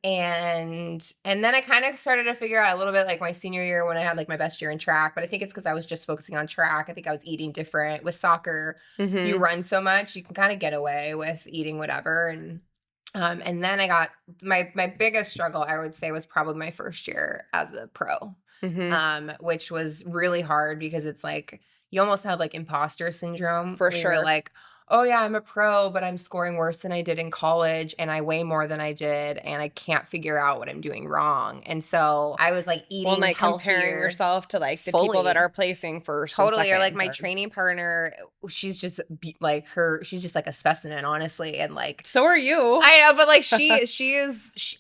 [SPEAKER 2] And then I kind of started to figure out a little bit like my senior year when I had like my best year in track, but I think it's because I was just focusing on track. I think I was eating different. With soccer, you
[SPEAKER 1] Mhm.
[SPEAKER 2] run so much, you can kind of get away with eating whatever. And then I got my biggest struggle, I would say, was probably my first year as a pro,
[SPEAKER 1] Mhm.
[SPEAKER 2] which was really hard because it's like you almost have like imposter syndrome
[SPEAKER 1] For
[SPEAKER 2] where you're
[SPEAKER 1] sure.
[SPEAKER 2] like, oh yeah, I'm a pro, but I'm scoring worse than I did in college and I weigh more than I did and I can't figure out what I'm doing wrong. And so I was like
[SPEAKER 1] Well, and,
[SPEAKER 2] eating
[SPEAKER 1] like, comparing
[SPEAKER 2] healthier
[SPEAKER 1] yourself to, like, the people that
[SPEAKER 2] fully.
[SPEAKER 1] are placing 1st and
[SPEAKER 2] Totally,
[SPEAKER 1] 2nd
[SPEAKER 2] or like
[SPEAKER 1] and
[SPEAKER 2] my
[SPEAKER 1] 3rd.
[SPEAKER 2] training partner, she's just she's just like a specimen, honestly, and like
[SPEAKER 1] So are you.
[SPEAKER 2] I know, but like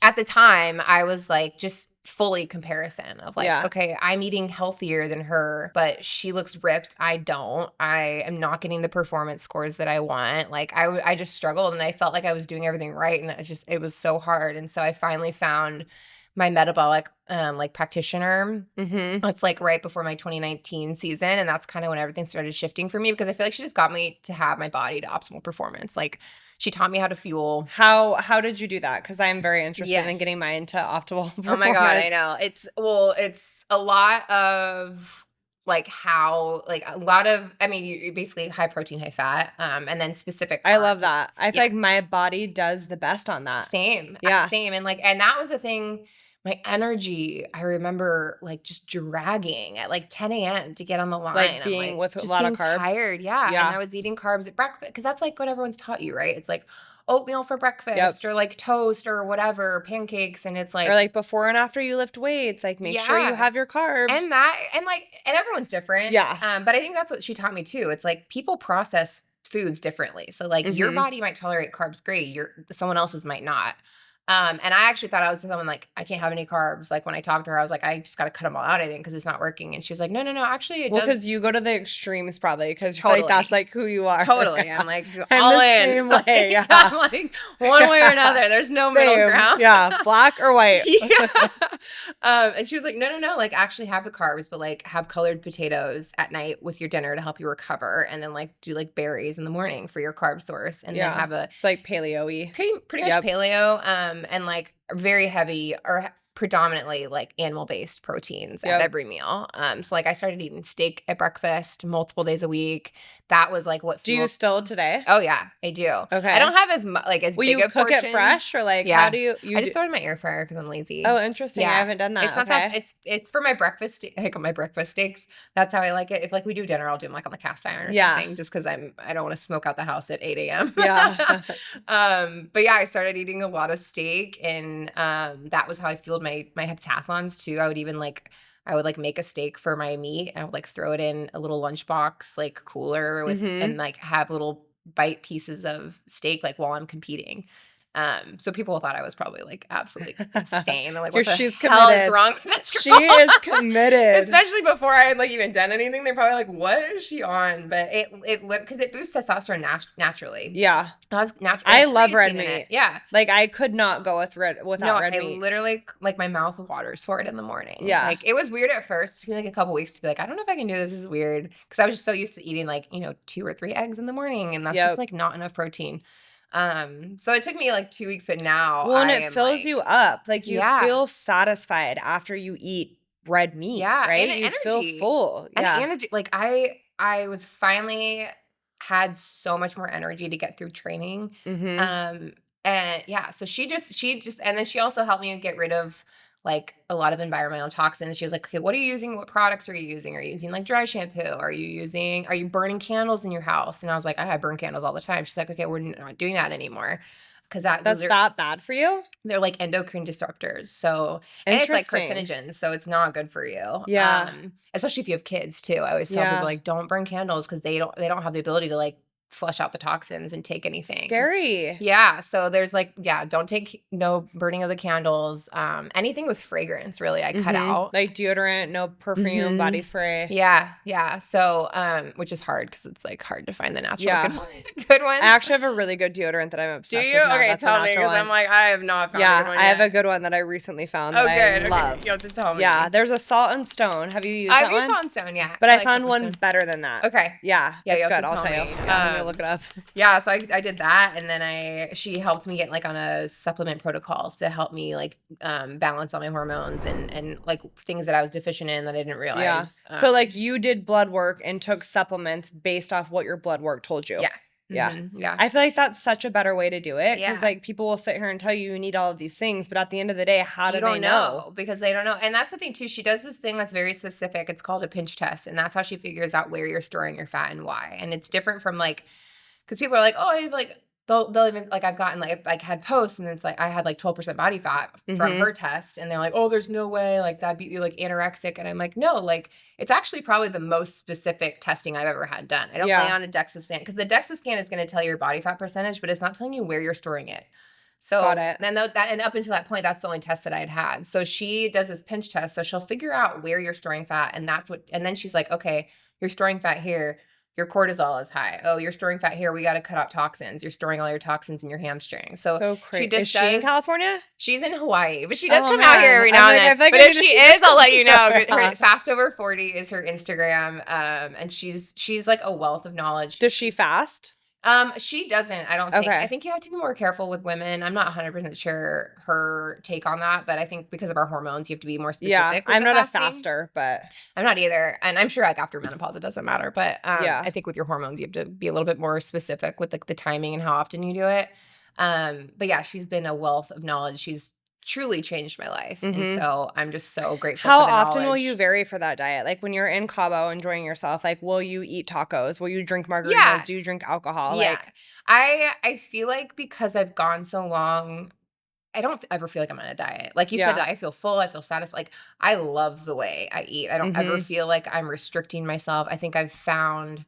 [SPEAKER 2] at the time I was like just fully comparison of like,
[SPEAKER 1] Yeah.
[SPEAKER 2] okay, I'm eating healthier than her, but she looks ripped. I don't. I am not getting the performance scores that I want. Like I just struggled and I felt like I was doing everything right. And it was so hard. And so I finally found my metabolic like practitioner.
[SPEAKER 1] Mhm.
[SPEAKER 2] That's like right before my 2019 season. And that's kind of when everything started shifting for me because I feel like she just got me to have my body to optimal performance. Like she taught me how to fuel.
[SPEAKER 1] How did you do that? Because I'm very interested in getting
[SPEAKER 2] Yes.
[SPEAKER 1] mine to optimal
[SPEAKER 2] Oh my God, I
[SPEAKER 1] performance.
[SPEAKER 2] know. It's a lot of like how like a lot of I mean you're basically high protein, high fat, and then specific
[SPEAKER 1] I love
[SPEAKER 2] carbs.
[SPEAKER 1] that. I feel
[SPEAKER 2] Yeah,
[SPEAKER 1] like my body does the best on that.
[SPEAKER 2] same.
[SPEAKER 1] Yeah.
[SPEAKER 2] Same. And like and that was the thing, my energy, I remember like just dragging at like 10 a.m. to get on the
[SPEAKER 1] Like,
[SPEAKER 2] line. I'm
[SPEAKER 1] being
[SPEAKER 2] like
[SPEAKER 1] with a
[SPEAKER 2] just
[SPEAKER 1] lot of
[SPEAKER 2] being
[SPEAKER 1] carbs.
[SPEAKER 2] tired. Yeah. And
[SPEAKER 1] Yeah.
[SPEAKER 2] I was eating carbs at breakfast because that's like what everyone's taught you, right? It's like oatmeal for
[SPEAKER 1] Yep.
[SPEAKER 2] breakfast or like toast or whatever, pancakes. And it's
[SPEAKER 1] Or,
[SPEAKER 2] like,
[SPEAKER 1] like, before and after you lift weights, like, make sure you
[SPEAKER 2] yeah.
[SPEAKER 1] have your carbs.
[SPEAKER 2] And everyone's different,
[SPEAKER 1] Yeah.
[SPEAKER 2] but I think that's what she taught me too. It's like people process foods differently. So, like, your
[SPEAKER 1] Mhm.
[SPEAKER 2] body might tolerate carbs great, someone else's might not. And I actually thought I was someone like, "I can't have any carbs." Like, when I talked to her, I was like, "I just gotta cut them all out, I think, because it's not working." And she was like, "No, no, no, actually, it
[SPEAKER 1] Well,
[SPEAKER 2] does."
[SPEAKER 1] because you go to the extremes probably because 'cause you're like, that's,
[SPEAKER 2] Totally.
[SPEAKER 1] like, who you are.
[SPEAKER 2] Totally.
[SPEAKER 1] Yeah.
[SPEAKER 2] I'm like,
[SPEAKER 1] I'm
[SPEAKER 2] all
[SPEAKER 1] the
[SPEAKER 2] in.
[SPEAKER 1] same way,
[SPEAKER 2] Like,
[SPEAKER 1] yeah.
[SPEAKER 2] I'm like, one way or another. There's no middle
[SPEAKER 1] Same.
[SPEAKER 2] ground.
[SPEAKER 1] Yeah, black or white.
[SPEAKER 2] Yeah. And she was like, no, no, no, like actually have the carbs, but like have colored potatoes at night with your dinner to help you recover. And then like do like berries in the morning for your carb source. And then
[SPEAKER 1] Yeah.
[SPEAKER 2] have a
[SPEAKER 1] It's, like, paleo-y.
[SPEAKER 2] pretty much
[SPEAKER 1] Yep.
[SPEAKER 2] paleo, and like very heavy or predominantly like animal-based proteins at
[SPEAKER 1] Yep.
[SPEAKER 2] every meal. So like I started eating steak at breakfast multiple days a week. That was like what
[SPEAKER 1] Do you
[SPEAKER 2] fueled.
[SPEAKER 1] still today?
[SPEAKER 2] Oh yeah, I do. I
[SPEAKER 1] Okay.
[SPEAKER 2] don't have as
[SPEAKER 1] Will
[SPEAKER 2] big
[SPEAKER 1] you
[SPEAKER 2] a
[SPEAKER 1] cook it
[SPEAKER 2] portion.
[SPEAKER 1] fresh or, like, how
[SPEAKER 2] Yeah.
[SPEAKER 1] do you
[SPEAKER 2] I
[SPEAKER 1] do
[SPEAKER 2] just throw it in my air fryer because I'm lazy.
[SPEAKER 1] Oh, interesting. I
[SPEAKER 2] Yeah.
[SPEAKER 1] haven't done
[SPEAKER 2] It's
[SPEAKER 1] that.
[SPEAKER 2] not that
[SPEAKER 1] Okay.
[SPEAKER 2] it's for my breakfast like my breakfast steaks. That's how I like it. If like we do dinner, I'll do them like on the cast iron or
[SPEAKER 1] Yeah.
[SPEAKER 2] something just because I don't want to smoke out the house at 8 a.m.
[SPEAKER 1] Yeah.
[SPEAKER 2] But yeah, I started eating a lot of steak and that was how I fueled my heptathlons too. I would like make a steak for my meat and I would like throw it in a little lunchbox like cooler with and
[SPEAKER 1] Mhm.
[SPEAKER 2] like have little bite pieces of steak like while I'm competing. So people thought I was probably like absolutely insane. They're like, what the
[SPEAKER 1] She's
[SPEAKER 2] hell is
[SPEAKER 1] committed.
[SPEAKER 2] wrong with this
[SPEAKER 1] She
[SPEAKER 2] girl?
[SPEAKER 1] is committed.
[SPEAKER 2] Especially before I had like even done anything. They're probably like, what is she on? But because it boosts testosterone naturally.
[SPEAKER 1] Yeah.
[SPEAKER 2] It has
[SPEAKER 1] I love red
[SPEAKER 2] creatine in it.
[SPEAKER 1] meat.
[SPEAKER 2] Yeah.
[SPEAKER 1] Like, I could not go
[SPEAKER 2] No,
[SPEAKER 1] without red
[SPEAKER 2] I
[SPEAKER 1] meat.
[SPEAKER 2] literally like my mouth waters for it in the morning.
[SPEAKER 1] Yeah.
[SPEAKER 2] Like it was weird at first. It took me like a couple weeks to be like, I don't know if I can do this. This is weird. Because I was just so used to eating like, 2 or 3 eggs in the morning. And that's just
[SPEAKER 1] Yep.
[SPEAKER 2] like not enough protein. So it took me like 2 weeks, but now
[SPEAKER 1] Well, and
[SPEAKER 2] I
[SPEAKER 1] it
[SPEAKER 2] am
[SPEAKER 1] fills
[SPEAKER 2] like,
[SPEAKER 1] you up. Like, you
[SPEAKER 2] yeah.
[SPEAKER 1] feel satisfied after you eat red meat,
[SPEAKER 2] Yeah,
[SPEAKER 1] right?
[SPEAKER 2] and
[SPEAKER 1] You feel
[SPEAKER 2] energy.
[SPEAKER 1] full.
[SPEAKER 2] And
[SPEAKER 1] Yeah.
[SPEAKER 2] energy, like I was finally had so much more energy to get through training.
[SPEAKER 1] Mhm.
[SPEAKER 2] And yeah, so she just and then she also helped me get rid of like a lot of environmental toxins. She was like, "Okay, what are you using? What products are you using? Are you using like dry shampoo? Are you burning candles in your house?" And I was like, "I burn candles all the time." She's like, "Okay, we're not doing that anymore." Because
[SPEAKER 1] That's that bad for you?
[SPEAKER 2] they're like endocrine disruptors. So, and it's like
[SPEAKER 1] Interesting.
[SPEAKER 2] carcinogens, so it's not good for you.
[SPEAKER 1] Yeah.
[SPEAKER 2] Especially if you have kids too. I always tell people
[SPEAKER 1] Yeah.
[SPEAKER 2] like don't burn candles because they don't have the ability to like flush out the toxins and take anything.
[SPEAKER 1] Scary.
[SPEAKER 2] Yeah, so there's like don't take no burning of the candles. Anything with fragrance really I cut out.
[SPEAKER 1] Like deodorant, no perfume, body spray.
[SPEAKER 2] Yeah, yeah. So, which is hard because it's like hard to find the natural
[SPEAKER 1] Yeah.
[SPEAKER 2] good ones.
[SPEAKER 1] I actually have a really good deodorant that I'm
[SPEAKER 2] Do
[SPEAKER 1] obsessed
[SPEAKER 2] you?
[SPEAKER 1] with now.
[SPEAKER 2] Okay,
[SPEAKER 1] That's a
[SPEAKER 2] tell me
[SPEAKER 1] natural
[SPEAKER 2] because I'm
[SPEAKER 1] one.
[SPEAKER 2] like I have not found a
[SPEAKER 1] Yeah,
[SPEAKER 2] good one
[SPEAKER 1] I have
[SPEAKER 2] yet.
[SPEAKER 1] a good one that I recently found
[SPEAKER 2] Oh,
[SPEAKER 1] that
[SPEAKER 2] good.
[SPEAKER 1] I
[SPEAKER 2] Okay,
[SPEAKER 1] love.
[SPEAKER 2] you have to tell me.
[SPEAKER 1] Yeah, there's a Salt and Stone. Have you used
[SPEAKER 2] I've
[SPEAKER 1] that
[SPEAKER 2] used
[SPEAKER 1] one?
[SPEAKER 2] on Stone, yeah.
[SPEAKER 1] But I
[SPEAKER 2] like
[SPEAKER 1] found
[SPEAKER 2] Salt
[SPEAKER 1] one
[SPEAKER 2] and Stone.
[SPEAKER 1] better than that.
[SPEAKER 2] Okay.
[SPEAKER 1] Yeah,
[SPEAKER 2] Yeah, you
[SPEAKER 1] it's
[SPEAKER 2] have
[SPEAKER 1] good.
[SPEAKER 2] to
[SPEAKER 1] I'll
[SPEAKER 2] tell
[SPEAKER 1] tell you.
[SPEAKER 2] me.
[SPEAKER 1] Yeah, I'm gonna look it up.
[SPEAKER 2] Yeah, so I did that, and then she helped me get like on a supplement protocol to help me like balance all my hormones and like things that I was deficient in that I didn't
[SPEAKER 1] Yeah.
[SPEAKER 2] realize.
[SPEAKER 1] So like you did blood work and took supplements based off what your blood work told you.
[SPEAKER 2] Yeah.
[SPEAKER 1] Yeah.
[SPEAKER 2] Yeah.
[SPEAKER 1] I feel like that's such a better way to do it because
[SPEAKER 2] Yeah.
[SPEAKER 1] like people will sit here and tell you need all of these things, but at the end of the day, how do
[SPEAKER 2] You
[SPEAKER 1] they
[SPEAKER 2] don't
[SPEAKER 1] know?
[SPEAKER 2] know because they don't know. And that's the thing too. She does this thing that's very specific. It's called a pinch test, and that's how she figures out where you're storing your fat and why. And it's different from like because people are like, oh, I've like they'll even like I've gotten like had posts and it's like I had like 12% body fat from
[SPEAKER 1] Mhm.
[SPEAKER 2] her test, and they're like, oh, there's no way like that'd be like anorexic, and I'm like, no, like it's actually probably the most specific testing I've ever had done. I don't lay
[SPEAKER 1] Yeah.
[SPEAKER 2] on a DEXA scan because the DEXA scan is going to tell you your body fat percentage, but it's not telling you where you're storing it.
[SPEAKER 1] Got
[SPEAKER 2] So
[SPEAKER 1] it.
[SPEAKER 2] then that and up until that point, that's the only test that I had. So she does this pinch test. So she'll figure out where you're storing fat, and that's what. And then she's like, okay, you're storing fat here. Your cortisol is high. Oh, you're storing fat here. We got to cut out toxins. You're storing all your toxins in your hamstring. So
[SPEAKER 1] So
[SPEAKER 2] she
[SPEAKER 1] Is
[SPEAKER 2] just
[SPEAKER 1] she in
[SPEAKER 2] does.
[SPEAKER 1] California?
[SPEAKER 2] She's in Hawaii, but she does
[SPEAKER 1] Oh,
[SPEAKER 2] come out here
[SPEAKER 1] man.
[SPEAKER 2] every
[SPEAKER 1] I'm
[SPEAKER 2] now and
[SPEAKER 1] like,
[SPEAKER 2] then.
[SPEAKER 1] I feel like
[SPEAKER 2] But
[SPEAKER 1] I
[SPEAKER 2] if
[SPEAKER 1] need to
[SPEAKER 2] she
[SPEAKER 1] see
[SPEAKER 2] is,
[SPEAKER 1] this
[SPEAKER 2] I'll let you know.
[SPEAKER 1] video.
[SPEAKER 2] Her
[SPEAKER 1] Yeah.
[SPEAKER 2] Fast Over 40 is her Instagram, and she's like a wealth of knowledge.
[SPEAKER 1] Does she fast?
[SPEAKER 2] She doesn't, I don't think. I
[SPEAKER 1] Okay.
[SPEAKER 2] think you have to be more careful with women. I'm not 100% sure her take on that, but I think because of our hormones, you have to be more
[SPEAKER 1] Yeah.
[SPEAKER 2] specific with
[SPEAKER 1] I'm
[SPEAKER 2] the
[SPEAKER 1] not a
[SPEAKER 2] fasting.
[SPEAKER 1] faster, but
[SPEAKER 2] I'm not either, and I'm sure like after menopause it doesn't matter, but
[SPEAKER 1] yeah.
[SPEAKER 2] I think with your hormones you have to be a little bit more specific with like the timing and how often you do it. But yeah, she's been a wealth of knowledge. She's truly changed my life, and
[SPEAKER 1] Mhm.
[SPEAKER 2] so I'm just so grateful
[SPEAKER 1] How
[SPEAKER 2] for the
[SPEAKER 1] often will you
[SPEAKER 2] knowledge.
[SPEAKER 1] vary for that diet? Like when you're in Cabo enjoying yourself, like will you eat tacos? Will you drink margaritas?
[SPEAKER 2] Yeah,
[SPEAKER 1] Do you drink alcohol?
[SPEAKER 2] yeah.
[SPEAKER 1] Like,
[SPEAKER 2] I feel like because I've gone so long, I don't ever feel like I'm on a diet. Like you said,
[SPEAKER 1] yeah.
[SPEAKER 2] I feel full, I feel satisfied. Like I love the way I eat. I don't ever
[SPEAKER 1] Mhm.
[SPEAKER 2] feel like I'm restricting myself. I think I've found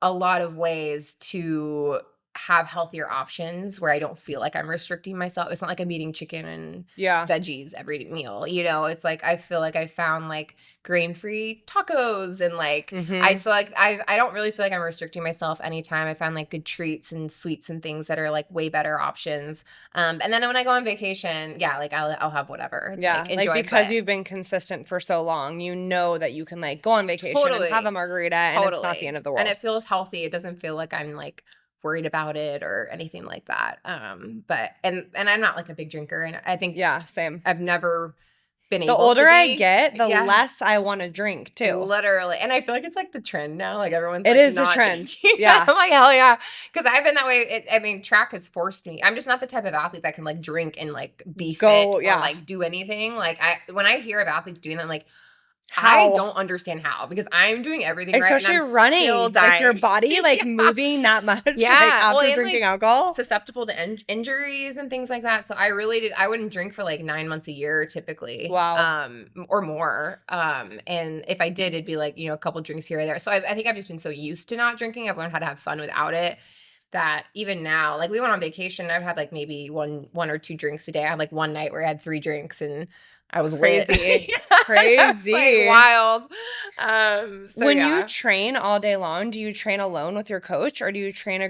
[SPEAKER 2] a lot of ways to have healthier options where I don't feel like I'm restricting myself. It's not like I'm eating chicken and
[SPEAKER 1] Yeah.
[SPEAKER 2] veggies every meal, it's like I feel like I found like grain-free tacos and like
[SPEAKER 1] Mhm.
[SPEAKER 2] I don't really feel like I'm restricting myself anytime. I found like good treats and sweets and things that are like way better options. And then when I go on vacation, yeah, like I'll have whatever. It's like
[SPEAKER 1] Yeah, like
[SPEAKER 2] enjoy,
[SPEAKER 1] because
[SPEAKER 2] but
[SPEAKER 1] you've been consistent for so long, you know that you can like go on vacation and have a
[SPEAKER 2] totally.
[SPEAKER 1] margarita and it's not the end
[SPEAKER 2] Totally.
[SPEAKER 1] of the
[SPEAKER 2] And
[SPEAKER 1] world.
[SPEAKER 2] it feels healthy. It doesn't feel like I'm like worried about it or anything like that. But and I'm not like a big drinker, and I think
[SPEAKER 1] Yeah, same.
[SPEAKER 2] I've never been
[SPEAKER 1] The
[SPEAKER 2] able to
[SPEAKER 1] older I
[SPEAKER 2] be.
[SPEAKER 1] get, the
[SPEAKER 2] Yeah.
[SPEAKER 1] less I want to drink too.
[SPEAKER 2] Literally. And I feel like it's like the trend now. Like everyone's
[SPEAKER 1] It
[SPEAKER 2] like
[SPEAKER 1] is the
[SPEAKER 2] not
[SPEAKER 1] trend.
[SPEAKER 2] drinking.
[SPEAKER 1] Yeah.
[SPEAKER 2] I'm like, hell yeah. Because I've been that way. I mean, track has forced me. I'm just not the type of athlete that can like drink and like be fit
[SPEAKER 1] Go,
[SPEAKER 2] or
[SPEAKER 1] yeah.
[SPEAKER 2] like do anything. Like when I hear of athletes doing that, I'm like, I
[SPEAKER 1] How?
[SPEAKER 2] don't understand how, because I'm doing everything right and
[SPEAKER 1] Especially
[SPEAKER 2] I'm still
[SPEAKER 1] running, like your
[SPEAKER 2] dying.
[SPEAKER 1] body like
[SPEAKER 2] Yeah.
[SPEAKER 1] moving that much like
[SPEAKER 2] Yeah. Well,
[SPEAKER 1] after
[SPEAKER 2] and
[SPEAKER 1] drinking
[SPEAKER 2] like
[SPEAKER 1] alcohol.
[SPEAKER 2] susceptible to injuries and things like that. So I wouldn't drink for like 9 months a year typically,
[SPEAKER 1] Wow.
[SPEAKER 2] or more. And if I did, it'd be like, a couple drinks here or there. So I think I've just been so used to not drinking. I've learned how to have fun without it, that even now, like we went on vacation, I've had like maybe one or two drinks a day. I had like one night where I had 3 drinks and I was lit.
[SPEAKER 1] Crazy.
[SPEAKER 2] It's like
[SPEAKER 1] Crazy.
[SPEAKER 2] wild. So
[SPEAKER 1] When you
[SPEAKER 2] yeah.
[SPEAKER 1] train all day long, do you train alone with your coach or do you train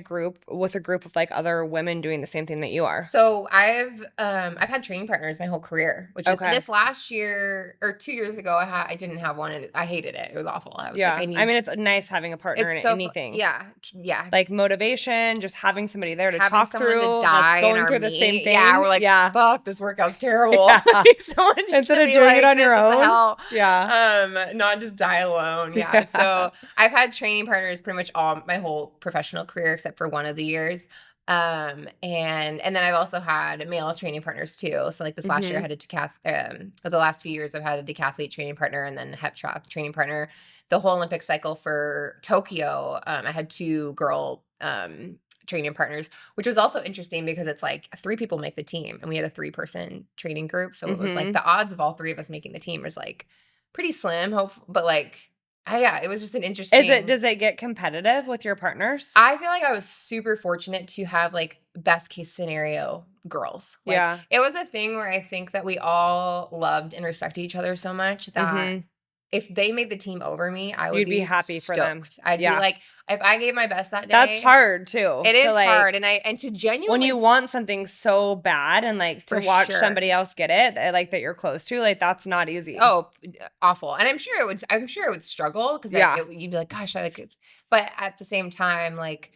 [SPEAKER 1] with a group of like other women doing the same thing that you are?
[SPEAKER 2] So I've had training partners my whole career, which is
[SPEAKER 1] Okay.
[SPEAKER 2] this last year or 2 years ago I didn't have one, and I hated it. It was awful. I was like,
[SPEAKER 1] Yeah.
[SPEAKER 2] I
[SPEAKER 1] I
[SPEAKER 2] need
[SPEAKER 1] mean, it's nice having a partner
[SPEAKER 2] it's
[SPEAKER 1] in
[SPEAKER 2] so
[SPEAKER 1] anything.
[SPEAKER 2] yeah, yeah.
[SPEAKER 1] Like motivation, just having somebody there to
[SPEAKER 2] Having
[SPEAKER 1] talk
[SPEAKER 2] someone to
[SPEAKER 1] through that's
[SPEAKER 2] die in
[SPEAKER 1] going
[SPEAKER 2] our
[SPEAKER 1] through the same
[SPEAKER 2] meet. Yeah,
[SPEAKER 1] thing.
[SPEAKER 2] we're like,
[SPEAKER 1] Yeah.
[SPEAKER 2] fuck, this workout's terrible.
[SPEAKER 1] Yeah.
[SPEAKER 2] Like someone needs
[SPEAKER 1] Instead
[SPEAKER 2] to
[SPEAKER 1] of
[SPEAKER 2] be
[SPEAKER 1] doing it
[SPEAKER 2] like,
[SPEAKER 1] on your
[SPEAKER 2] this is
[SPEAKER 1] own.
[SPEAKER 2] hell.
[SPEAKER 1] Yeah.
[SPEAKER 2] Not just die alone. Yeah.
[SPEAKER 1] Yeah.
[SPEAKER 2] So I've had training partners pretty much all my whole professional career except for one of the years. And then I've also had male training partners too. So like this last year I
[SPEAKER 1] Hmm.
[SPEAKER 2] had a the last few years I've had a decathlete training partner and then hep track training partner. The whole Olympic cycle for Tokyo, I had 2 girl training partners, which was also interesting because it's like 3 people make the team and we had a 3-person training group. So it was like
[SPEAKER 1] Hmm.
[SPEAKER 2] the odds of all 3 of us making the team was like pretty slim, but like yeah, it was just an interesting.
[SPEAKER 1] Does it get competitive with your partners?
[SPEAKER 2] I feel like I was super fortunate to have like best case scenario girls. Like
[SPEAKER 1] Yeah.
[SPEAKER 2] it was a thing where I think that we all loved and respected each other so much that
[SPEAKER 1] Hmm.
[SPEAKER 2] if they made the team over me, I would
[SPEAKER 1] You'd be
[SPEAKER 2] be
[SPEAKER 1] happy for them.
[SPEAKER 2] stoked. I'd be
[SPEAKER 1] Yeah.
[SPEAKER 2] like, if I gave my best that
[SPEAKER 1] That's
[SPEAKER 2] day,
[SPEAKER 1] hard too
[SPEAKER 2] it
[SPEAKER 1] to
[SPEAKER 2] is hard.
[SPEAKER 1] like
[SPEAKER 2] And to
[SPEAKER 1] when
[SPEAKER 2] genuinely
[SPEAKER 1] you want something so bad and like to
[SPEAKER 2] for
[SPEAKER 1] watch
[SPEAKER 2] sure.
[SPEAKER 1] somebody else get it, like that you're close to, like that's not easy.
[SPEAKER 2] Oh, awful. And I'm sure it would struggle because
[SPEAKER 1] Yeah.
[SPEAKER 2] you'd be like, gosh, I like it. But at the same time, like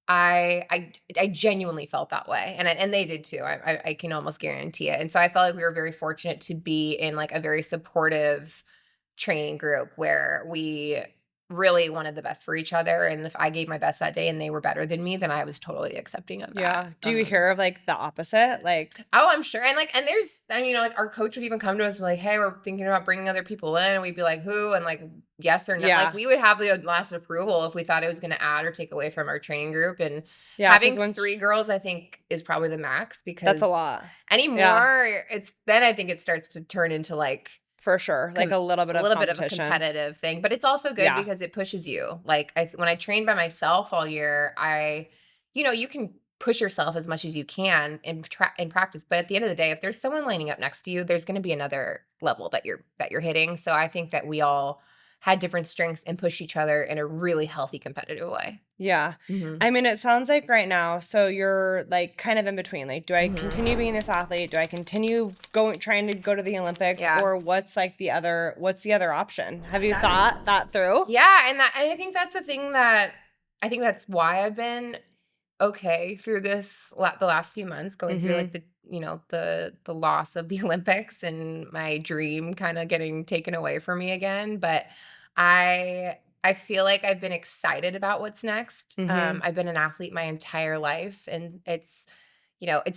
[SPEAKER 2] I genuinely felt that way, and they did too. I can almost guarantee it. And so I felt like we were very fortunate to be in like a very supportive training group where we really wanted the best for each other, and if I gave my best that day and they were better than me, then I was totally accepting of that.
[SPEAKER 1] Yeah. Do you hear of, like, the opposite? Like
[SPEAKER 2] Oh, I'm sure. And like, and there's, and like our coach would even come to us and be like, hey, we're thinking about bringing other people in. And we'd be like, who? And like, yes or no. Like,
[SPEAKER 1] Yeah.
[SPEAKER 2] we would have the last approval if we thought it was going to add or take away from our training group. And
[SPEAKER 1] Yeah, 'cause
[SPEAKER 2] having
[SPEAKER 1] once
[SPEAKER 2] 3 girls, I think, is probably the max,
[SPEAKER 1] that's a
[SPEAKER 2] because
[SPEAKER 1] lot. Yeah,
[SPEAKER 2] anymore, it's then I think it starts to turn into like
[SPEAKER 1] for sure. Like,
[SPEAKER 2] com
[SPEAKER 1] a little bit
[SPEAKER 2] a
[SPEAKER 1] of
[SPEAKER 2] little bit of a
[SPEAKER 1] competition.
[SPEAKER 2] competitive thing, but it's also good
[SPEAKER 1] Yeah.
[SPEAKER 2] because it pushes you. Like, when I trained by myself all year, you can push yourself as much as you can in practice, but at the end of the day, if there's someone lining up next to you, there's gonna be another level that you're hitting. So I think that we all had different strengths and push each other in a really healthy, competitive way.
[SPEAKER 1] Yeah.
[SPEAKER 2] Mhm.
[SPEAKER 1] I mean, it sounds like right now, so you're, like, kind of in between. Like, do I
[SPEAKER 2] Mhm.
[SPEAKER 1] continue being this athlete? Do I continue trying to go to the Olympics?
[SPEAKER 2] Yeah.
[SPEAKER 1] Or what's the other option? Have you
[SPEAKER 2] That
[SPEAKER 1] thought that through?
[SPEAKER 2] Yeah, and I think that's the thing that I think that's why I've been okay through the last few months, going through like
[SPEAKER 1] Mhm.
[SPEAKER 2] the loss of the Olympics and my dream kind of getting taken away from me again. But I feel like I've been excited about what's next.
[SPEAKER 1] Mhm.
[SPEAKER 2] I've been an athlete my entire life, and it's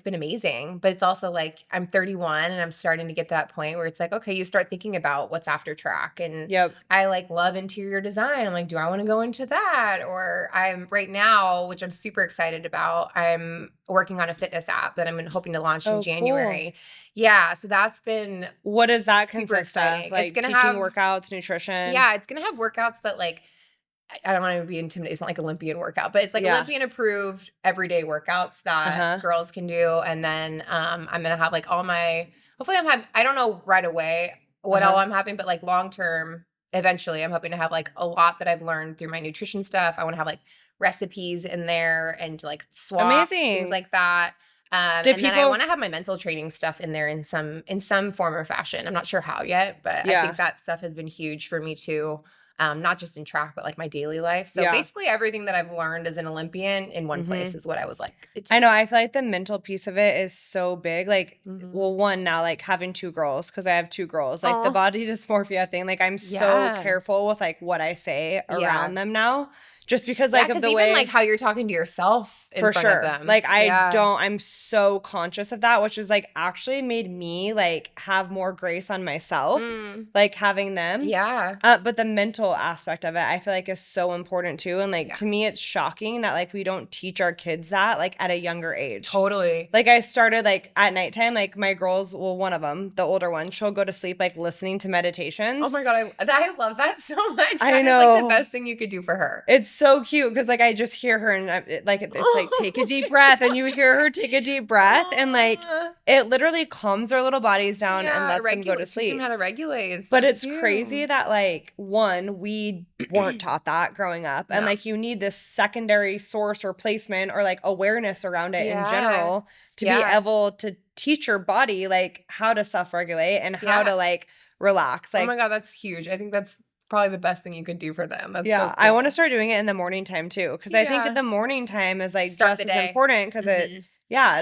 [SPEAKER 2] been amazing, but it's also like I'm 31 and I'm starting to get to that point where it's like, okay, you start thinking about what's after track. And
[SPEAKER 1] Yep.
[SPEAKER 2] I like love interior design. I'm like, do I want to go into that? Or I'm right now, which I'm super excited about, I'm working on a fitness app that I'm hoping to launch in
[SPEAKER 1] Oh, cool.
[SPEAKER 2] January. Yeah. So that's been
[SPEAKER 1] What does that
[SPEAKER 2] super
[SPEAKER 1] consist of?
[SPEAKER 2] exciting.
[SPEAKER 1] Like, teaching workouts, nutrition?
[SPEAKER 2] Yeah, it's going to have workouts that like, I don't want to be intimidated. It's not like Olympian workout, but it's like
[SPEAKER 1] Yeah.
[SPEAKER 2] Olympian approved everyday workouts that
[SPEAKER 1] Uh-huh.
[SPEAKER 2] girls can do. And then I'm gonna have like hopefully I don't know right away what all
[SPEAKER 1] Uh-huh.
[SPEAKER 2] I'm having, but like long term, eventually I'm hoping to have like a lot that I've learned through my nutrition stuff. I want to have like recipes in there and like swaps, things
[SPEAKER 1] Amazing.
[SPEAKER 2] like that.
[SPEAKER 1] Did
[SPEAKER 2] And then I
[SPEAKER 1] people
[SPEAKER 2] want to have my mental training stuff in there in some form or fashion. I'm not sure how yet, but I think
[SPEAKER 1] Yeah.
[SPEAKER 2] that stuff has been huge for me too, not just in track, but like my daily life. So
[SPEAKER 1] Yeah.
[SPEAKER 2] basically, everything that I've learned as an Olympian in one place
[SPEAKER 1] Mhm.
[SPEAKER 2] is what I would like it to
[SPEAKER 1] I know,
[SPEAKER 2] be.
[SPEAKER 1] I feel like the mental piece of it is so big, like,
[SPEAKER 2] Mhm.
[SPEAKER 1] well, one, now, like, having 2 girls, because I have 2 girls, like, the
[SPEAKER 2] Oh,
[SPEAKER 1] body dysmorphia thing, like, I'm so
[SPEAKER 2] yeah.
[SPEAKER 1] careful with, like, what I say
[SPEAKER 2] Yeah.
[SPEAKER 1] around them now, just because,
[SPEAKER 2] Yeah,
[SPEAKER 1] like, of
[SPEAKER 2] because
[SPEAKER 1] the
[SPEAKER 2] even like
[SPEAKER 1] way
[SPEAKER 2] how you're talking to yourself in
[SPEAKER 1] for
[SPEAKER 2] front of
[SPEAKER 1] sure.
[SPEAKER 2] them.
[SPEAKER 1] Like,
[SPEAKER 2] Yeah.
[SPEAKER 1] I'm so conscious of that, which is, like, actually made me, like, have more grace on myself,
[SPEAKER 2] Mm.
[SPEAKER 1] like, having them.
[SPEAKER 2] Yeah.
[SPEAKER 1] But the mental aspect of it, I feel like is so important too. And like
[SPEAKER 2] Yeah.
[SPEAKER 1] to me, it's shocking that like we don't teach our kids that like at a younger age.
[SPEAKER 2] Totally.
[SPEAKER 1] Like I started like at nighttime, like my girls, well, one of them, the older one, she'll go to sleep like listening to
[SPEAKER 2] Oh
[SPEAKER 1] meditations.
[SPEAKER 2] my God. I love that so much.
[SPEAKER 1] I
[SPEAKER 2] That is like the
[SPEAKER 1] know.
[SPEAKER 2] best thing you could do for her.
[SPEAKER 1] It's so cute because like I just hear her and it's like take a deep breath and you hear her take a deep breath and like it literally calms their little bodies down and
[SPEAKER 2] Yeah,
[SPEAKER 1] lets them go to
[SPEAKER 2] regulate. Teach them
[SPEAKER 1] sleep.
[SPEAKER 2] how to regulate and
[SPEAKER 1] But
[SPEAKER 2] stuff
[SPEAKER 1] it's crazy
[SPEAKER 2] too.
[SPEAKER 1] that, like, one, we weren't taught that growing up, and,
[SPEAKER 2] No.
[SPEAKER 1] like, you need this secondary source or placement or, like, awareness around it in
[SPEAKER 2] Yeah.
[SPEAKER 1] general to be
[SPEAKER 2] Yeah.
[SPEAKER 1] able to teach your body, like, how to self-regulate and how
[SPEAKER 2] Yeah.
[SPEAKER 1] to, like, relax,
[SPEAKER 2] Oh my
[SPEAKER 1] like
[SPEAKER 2] God, that's huge. I think that's probably the best thing you could do for them. That's so
[SPEAKER 1] yeah, I wanna
[SPEAKER 2] cool.
[SPEAKER 1] start doing it in the morning time too, because I think that
[SPEAKER 2] Yeah.
[SPEAKER 1] the morning time is, like,
[SPEAKER 2] Start the
[SPEAKER 1] just as
[SPEAKER 2] day.
[SPEAKER 1] important because
[SPEAKER 2] Mhm.
[SPEAKER 1] it's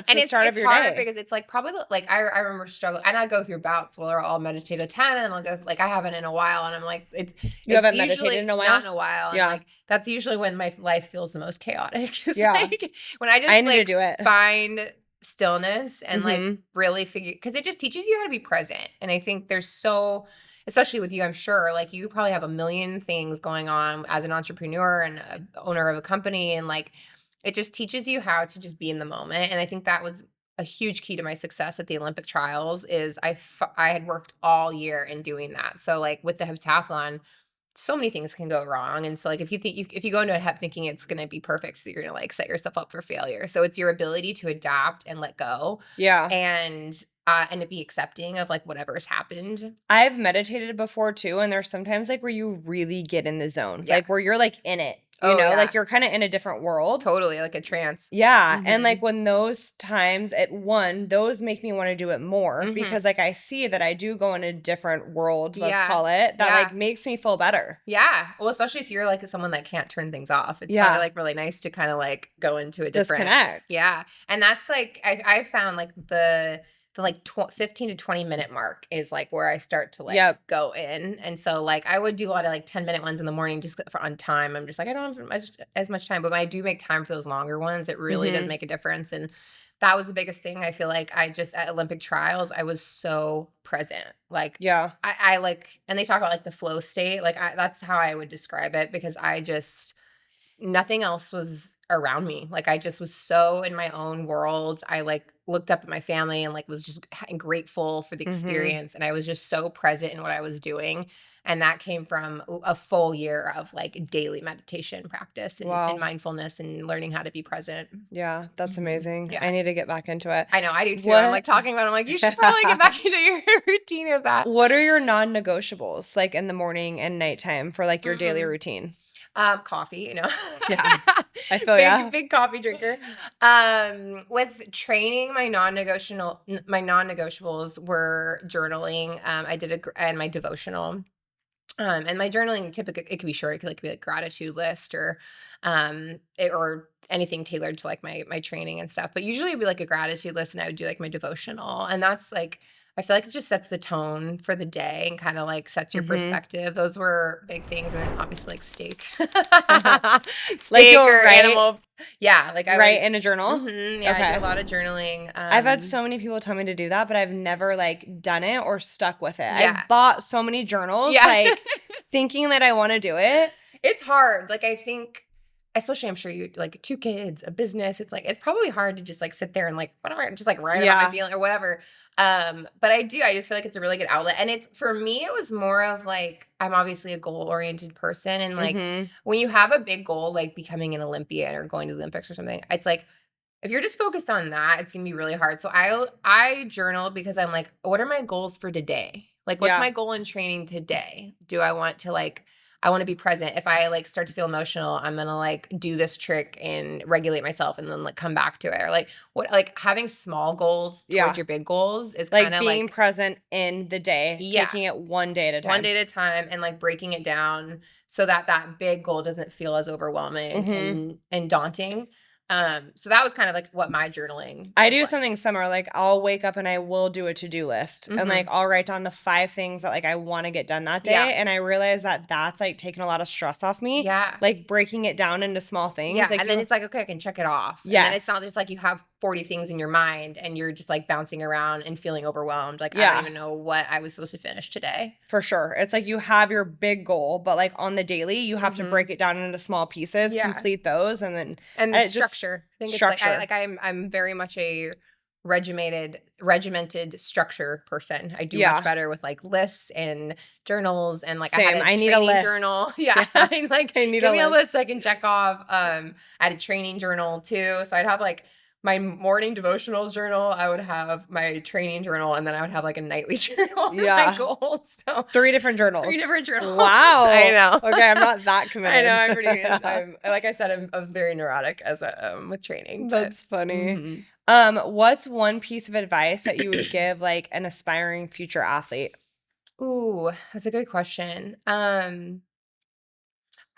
[SPEAKER 2] And
[SPEAKER 1] the
[SPEAKER 2] it's
[SPEAKER 1] start of
[SPEAKER 2] it's
[SPEAKER 1] your
[SPEAKER 2] hard
[SPEAKER 1] day.
[SPEAKER 2] because it's like probably like I remember struggling, and I go through bouts where I'll meditate at 10 and I'll go like I haven't in a while, and I'm like
[SPEAKER 1] You
[SPEAKER 2] it's
[SPEAKER 1] haven't meditated
[SPEAKER 2] usually
[SPEAKER 1] in a
[SPEAKER 2] not
[SPEAKER 1] while?
[SPEAKER 2] in a while, and
[SPEAKER 1] Yeah,
[SPEAKER 2] like that's usually when my life feels the most chaotic. It's
[SPEAKER 1] yeah.
[SPEAKER 2] like when I
[SPEAKER 1] I
[SPEAKER 2] just
[SPEAKER 1] need to
[SPEAKER 2] like
[SPEAKER 1] do it.
[SPEAKER 2] find stillness and like
[SPEAKER 1] Mhm.
[SPEAKER 2] really figure, because it just teaches you how to be present. And I think there's so, especially with you, I'm sure like you probably have a million things going on as an entrepreneur and a owner of a company, and like it just teaches you how to just be in the moment. And I think that was a huge key to my success at the Olympic trials is I had worked all year in doing that. So like with the heptathlon, so many things can go wrong. And so like if you go into a hep thinking it's going to be perfect, you're going to like set yourself up for failure. So it's your ability to adapt and let go,
[SPEAKER 1] Yeah.
[SPEAKER 2] and to be accepting of like whatever's happened.
[SPEAKER 1] I've meditated before too, and there's sometimes like where you really get in the zone,
[SPEAKER 2] Yeah.
[SPEAKER 1] like where you're like in it,
[SPEAKER 2] Oh
[SPEAKER 1] like
[SPEAKER 2] yeah.
[SPEAKER 1] you're kind of in a different world.
[SPEAKER 2] Totally like a trance.
[SPEAKER 1] Yeah. And like
[SPEAKER 2] Mhm.
[SPEAKER 1] when those times at one, those make me want to do it more
[SPEAKER 2] Mhm.
[SPEAKER 1] because like I see that I do go in a different world, let's
[SPEAKER 2] Yeah.
[SPEAKER 1] call it, that like
[SPEAKER 2] Yeah.
[SPEAKER 1] makes me feel better.
[SPEAKER 2] Yeah. Well, especially if you're like someone that can't turn things off. It's probably
[SPEAKER 1] Yeah.
[SPEAKER 2] like really nice to kind of like go into a different,
[SPEAKER 1] Disconnect.
[SPEAKER 2] yeah. And that's like I found like the like 15 to 20-minute mark is like where I start to like
[SPEAKER 1] Yep.
[SPEAKER 2] go in. And so like I would do a lot of like 10-minute ones in the morning just for on time. I'm just like, I don't have as much time, but when I do make time for those longer ones, it really does make a difference. And that was the biggest thing. I feel like I just at Olympic trials, I was so present. Like
[SPEAKER 1] Yeah.
[SPEAKER 2] I like, and they talk about like the flow state. Like that's how I would describe it, because I just, nothing else was around me. Like I just was so in my own world. I like looked up at my family and like was just grateful for the experience, and I was just so present in what I was doing. And that came from a full year of like daily meditation practice and
[SPEAKER 1] Wow.
[SPEAKER 2] mindfulness and learning how to be present.
[SPEAKER 1] Yeah, that's amazing.
[SPEAKER 2] Yeah.
[SPEAKER 1] I need to get back into it.
[SPEAKER 2] I know, I do too. I'm like talking about it, I'm like, you should probably get back into your routine of that.
[SPEAKER 1] What are your non-negotiables like in the morning and nighttime for like your daily routine?
[SPEAKER 2] Coffee, you know.
[SPEAKER 1] Yeah. I feel ya.
[SPEAKER 2] Big coffee drinker. With training, my non-negotiables were journaling. I did and my devotional. And my journaling typically, it could be short. It could be like gratitude list or or anything tailored to like my training and stuff. But usually it'd be like a gratitude list, and I would do like my devotional. And that's like, I feel like it just sets the tone for the day and kind of like sets your perspective. Those were big things. And then obviously like steak. Steak
[SPEAKER 1] you'll
[SPEAKER 2] or
[SPEAKER 1] write-
[SPEAKER 2] animal. Yeah. Like I
[SPEAKER 1] Write
[SPEAKER 2] would,
[SPEAKER 1] in a journal?
[SPEAKER 2] yeah, I
[SPEAKER 1] Okay.
[SPEAKER 2] do a lot of journaling.
[SPEAKER 1] I've had so many people tell me to do that, but I've never like done it or stuck with it.
[SPEAKER 2] Yeah.
[SPEAKER 1] I've bought so many journals,
[SPEAKER 2] Yeah.
[SPEAKER 1] like thinking that I want to do it.
[SPEAKER 2] It's hard. Like I think, especially I'm sure you like 2 kids, a business. It's like, it's probably hard to just like sit there and like, whatever, just like write about my feeling or whatever. But I just feel like it's a really good outlet. And it's, for me, it was more of like, I'm obviously a goal oriented person. And like when you have a big goal, like becoming an Olympian or going to the Olympics or something, it's like, if you're just focused on that, it's going to be really hard. So I journal because I'm like, what are my goals for today? Like, what's my goal in training today? Do I want to like, I want to be present. If I like start to feel emotional, I'm going to like do this trick and regulate myself and then like come back to it. Or like what, like having small goals towards your big goals is
[SPEAKER 1] like
[SPEAKER 2] kind of
[SPEAKER 1] being
[SPEAKER 2] like
[SPEAKER 1] present in the day, taking it one day at a time.
[SPEAKER 2] One day at a time, and like breaking it down so that that big goal doesn't feel as overwhelming and daunting. So that was kind of like what my journaling
[SPEAKER 1] I do
[SPEAKER 2] like.
[SPEAKER 1] something similar. Like I'll wake up and I will do a to-do list and like I'll write down the 5 things that like I want to get done that day. And I realize that that's like taking a lot of stress off me.
[SPEAKER 2] Yeah.
[SPEAKER 1] Like breaking it down into small things.
[SPEAKER 2] Yeah.
[SPEAKER 1] Like
[SPEAKER 2] And then it's like, okay, I can check it off.
[SPEAKER 1] Yes.
[SPEAKER 2] And then it's not just like you have 40 things in your mind and you're just like bouncing around and feeling overwhelmed. Like, I don't even know what I was supposed to finish today.
[SPEAKER 1] For sure. It's like you have your big goal, but like on the daily, you have to break it down into small pieces, complete those, and then
[SPEAKER 2] the structure. I think
[SPEAKER 1] structure.
[SPEAKER 2] It's like I'm very much a regimented structure person. I do much better with like lists and journals, and like
[SPEAKER 1] Same.
[SPEAKER 2] I had a
[SPEAKER 1] need a list.
[SPEAKER 2] journal. Yeah. I like
[SPEAKER 1] I need
[SPEAKER 2] give
[SPEAKER 1] a
[SPEAKER 2] me a list so I can check off. I had a training journal too. So I'd have like my morning devotional journal, I would have my training journal, and then I would have like a nightly journal for my goals. So
[SPEAKER 1] 3 different journals.
[SPEAKER 2] 3 different journals.
[SPEAKER 1] Wow.
[SPEAKER 2] I know.
[SPEAKER 1] Okay, I'm not that committed.
[SPEAKER 2] I know, I'm pretty good. Like I said, I was very neurotic as a with training.
[SPEAKER 1] That's funny. What's one piece of advice that you would give like an aspiring future athlete?
[SPEAKER 2] Ooh, that's a good question. I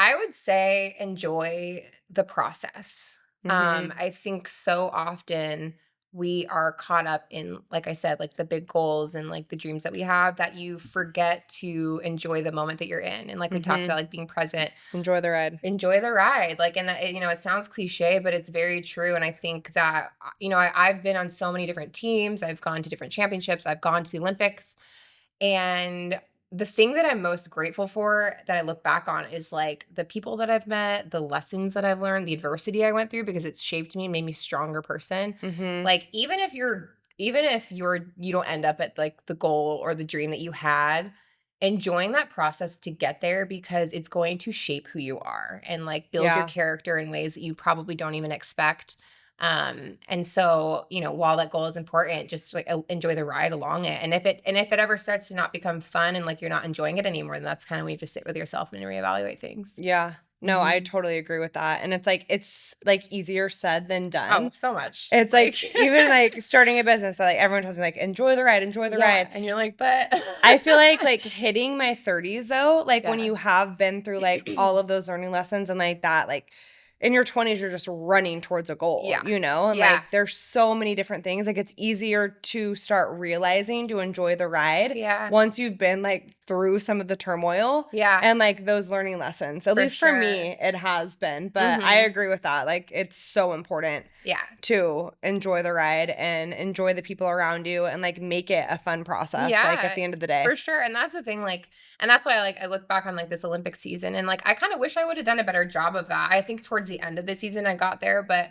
[SPEAKER 2] would say enjoy the process. I think so often we are caught up in, like I said, like the big goals and like the dreams that we have, that you forget to enjoy the moment that you're in. And like we talked about, like being present.
[SPEAKER 1] Enjoy the ride.
[SPEAKER 2] Enjoy the ride. Like, and that, it sounds cliche, but it's very true. And I think that, I've been on so many different teams. I've gone to different championships. I've gone to the Olympics. And the thing that I'm most grateful for that I look back on is like the people that I've met, the lessons that I've learned, the adversity I went through, because it's shaped me and made me a stronger person. Like even if you don't end up at like the goal or the dream that you had, enjoying that process to get there, because it's going to shape who you are and like build your character in ways that you probably don't even expect. And so, while that goal is important, just like enjoy the ride along it. And if it ever starts to not become fun and like you're not enjoying it anymore, then that's kind of when you just sit with yourself and reevaluate things.
[SPEAKER 1] Yeah. No, I totally agree with that. And it's like easier said than done.
[SPEAKER 2] Oh, so much.
[SPEAKER 1] It's like even like starting a business that like everyone tells me like enjoy the ride.
[SPEAKER 2] And you're like, but
[SPEAKER 1] I feel like hitting my 30s though, like when you have been through like all of those learning lessons and like that, like in your 20s, you're just running towards a goal,
[SPEAKER 2] Yeah.
[SPEAKER 1] you know? And
[SPEAKER 2] Yeah.
[SPEAKER 1] like, there's so many different things. Like, it's easier to start realizing to enjoy the ride
[SPEAKER 2] Yeah.
[SPEAKER 1] once you've been like through some of the turmoil
[SPEAKER 2] Yeah.
[SPEAKER 1] and like those learning lessons. At
[SPEAKER 2] For
[SPEAKER 1] least for
[SPEAKER 2] sure.
[SPEAKER 1] me, it has been. But I
[SPEAKER 2] Mhm.
[SPEAKER 1] agree with that. Like, it's so important
[SPEAKER 2] Yeah.
[SPEAKER 1] to enjoy the ride and enjoy the people around you and like make it a fun process, like at
[SPEAKER 2] Yeah.
[SPEAKER 1] the end of the day.
[SPEAKER 2] For sure. And that's the thing, like, and that's why I look back on like this Olympic season and like I kind of wish I would have done a better job of that. I think towards the end of the season I got there, but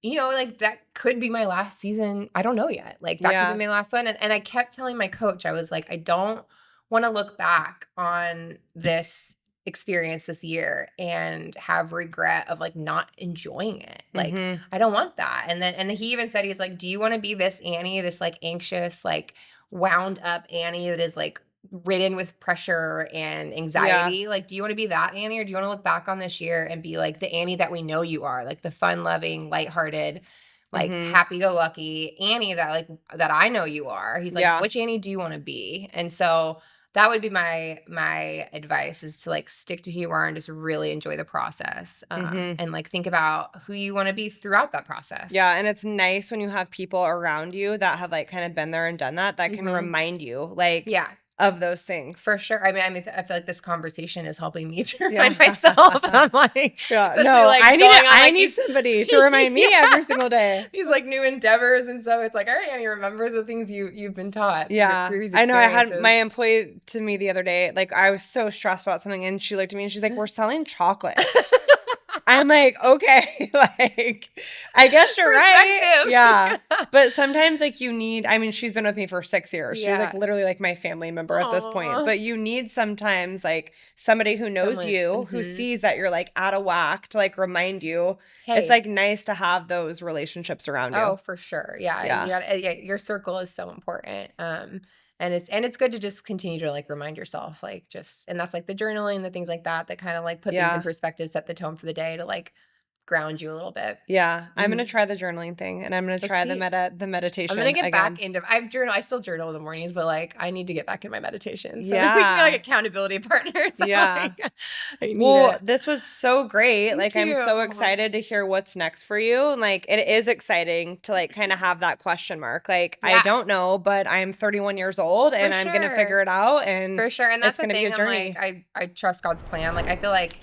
[SPEAKER 2] you know, like that could be my last season. I don't know yet. Like that could
[SPEAKER 1] Yeah.
[SPEAKER 2] be my last one. And I kept telling my coach, I was like, I don't want to look back on this experience this year and have regret of like not enjoying it. Like
[SPEAKER 1] Mhm.
[SPEAKER 2] I don't want that. And he even said, he's like, do you want to be this Annie, this like anxious, like wound up Annie that is like ridden with pressure and anxiety? Like, do you want to be that Annie, or do you want to look back on this year and be like the Annie that we know you are, like the fun loving, lighthearted, like
[SPEAKER 1] Mhm.
[SPEAKER 2] happy go lucky Annie that I know you are? He's like,
[SPEAKER 1] Yeah.
[SPEAKER 2] which Annie do you want to be? And so that would be my advice, is to like stick to who you are and just really enjoy the process,
[SPEAKER 1] Mhm.
[SPEAKER 2] and like think about who you want to be throughout that process.
[SPEAKER 1] Yeah, and it's nice when you have people around you that have like kind of been there and done that can
[SPEAKER 2] Mhm.
[SPEAKER 1] remind you like
[SPEAKER 2] Yeah,
[SPEAKER 1] of those things.
[SPEAKER 2] for sure. I mean, I feel like this conversation is helping me to
[SPEAKER 1] Yeah.
[SPEAKER 2] remind myself. I'm like,
[SPEAKER 1] Yeah,
[SPEAKER 2] especially,
[SPEAKER 1] no,
[SPEAKER 2] like,
[SPEAKER 1] I need
[SPEAKER 2] going on,
[SPEAKER 1] I
[SPEAKER 2] like,
[SPEAKER 1] need
[SPEAKER 2] these-
[SPEAKER 1] somebody to remind me
[SPEAKER 2] Yeah.
[SPEAKER 1] every single day.
[SPEAKER 2] these like new endeavors, and so it's like, all right, Annie, remember the things you've been taught.
[SPEAKER 1] Yeah,
[SPEAKER 2] through these
[SPEAKER 1] I know. I had
[SPEAKER 2] experiences.
[SPEAKER 1] my employee to me the other day. Like, I was so stressed about something, and she looked at me and she's like, "We're selling chocolate." I'm like, okay, like, I guess you're right.
[SPEAKER 2] Perspective.
[SPEAKER 1] Yeah. But sometimes, like, you need, I mean, she's been with me for 6 years. She's like
[SPEAKER 2] Yeah.
[SPEAKER 1] literally like my family member at this point.
[SPEAKER 2] Aw.
[SPEAKER 1] But you need sometimes, like, somebody who knows
[SPEAKER 2] Someone-
[SPEAKER 1] you, who
[SPEAKER 2] mhm.
[SPEAKER 1] sees that you're like out of whack to like remind you.
[SPEAKER 2] Hey.
[SPEAKER 1] It's like nice to have those relationships around you.
[SPEAKER 2] Oh, for sure. Yeah.
[SPEAKER 1] Yeah.
[SPEAKER 2] Yeah. Your circle is so important. And it's good to just continue to like remind yourself, like and that's like the journaling, the things like that kind of like put things in
[SPEAKER 1] Yeah.
[SPEAKER 2] perspective, set the tone for the day to like ground you a little bit.
[SPEAKER 1] Yeah. I'm going to
[SPEAKER 2] Mhm.
[SPEAKER 1] try the journaling thing, and I'm going to
[SPEAKER 2] Let's
[SPEAKER 1] try
[SPEAKER 2] see.
[SPEAKER 1] the meditation
[SPEAKER 2] I'm gonna get
[SPEAKER 1] again.
[SPEAKER 2] back into. I still journal in the mornings, but like I need to get back in my meditation. So
[SPEAKER 1] Yeah.
[SPEAKER 2] we can be like accountability partners.
[SPEAKER 1] Yeah.
[SPEAKER 2] Like, I need
[SPEAKER 1] Well,
[SPEAKER 2] it.
[SPEAKER 1] this was so great.
[SPEAKER 2] Thank
[SPEAKER 1] Like, I'm so
[SPEAKER 2] you.
[SPEAKER 1] excited to hear what's next for you. And like, it is exciting to like kind of have that question mark. Like, I
[SPEAKER 2] Yeah.
[SPEAKER 1] don't know, but I'm 31 years old and I'm going to
[SPEAKER 2] sure.
[SPEAKER 1] figure it out. And
[SPEAKER 2] For sure. And that's
[SPEAKER 1] it's
[SPEAKER 2] the
[SPEAKER 1] going to be
[SPEAKER 2] thing.
[SPEAKER 1] a
[SPEAKER 2] I'm
[SPEAKER 1] journey.
[SPEAKER 2] like, I trust God's plan. Like I feel like,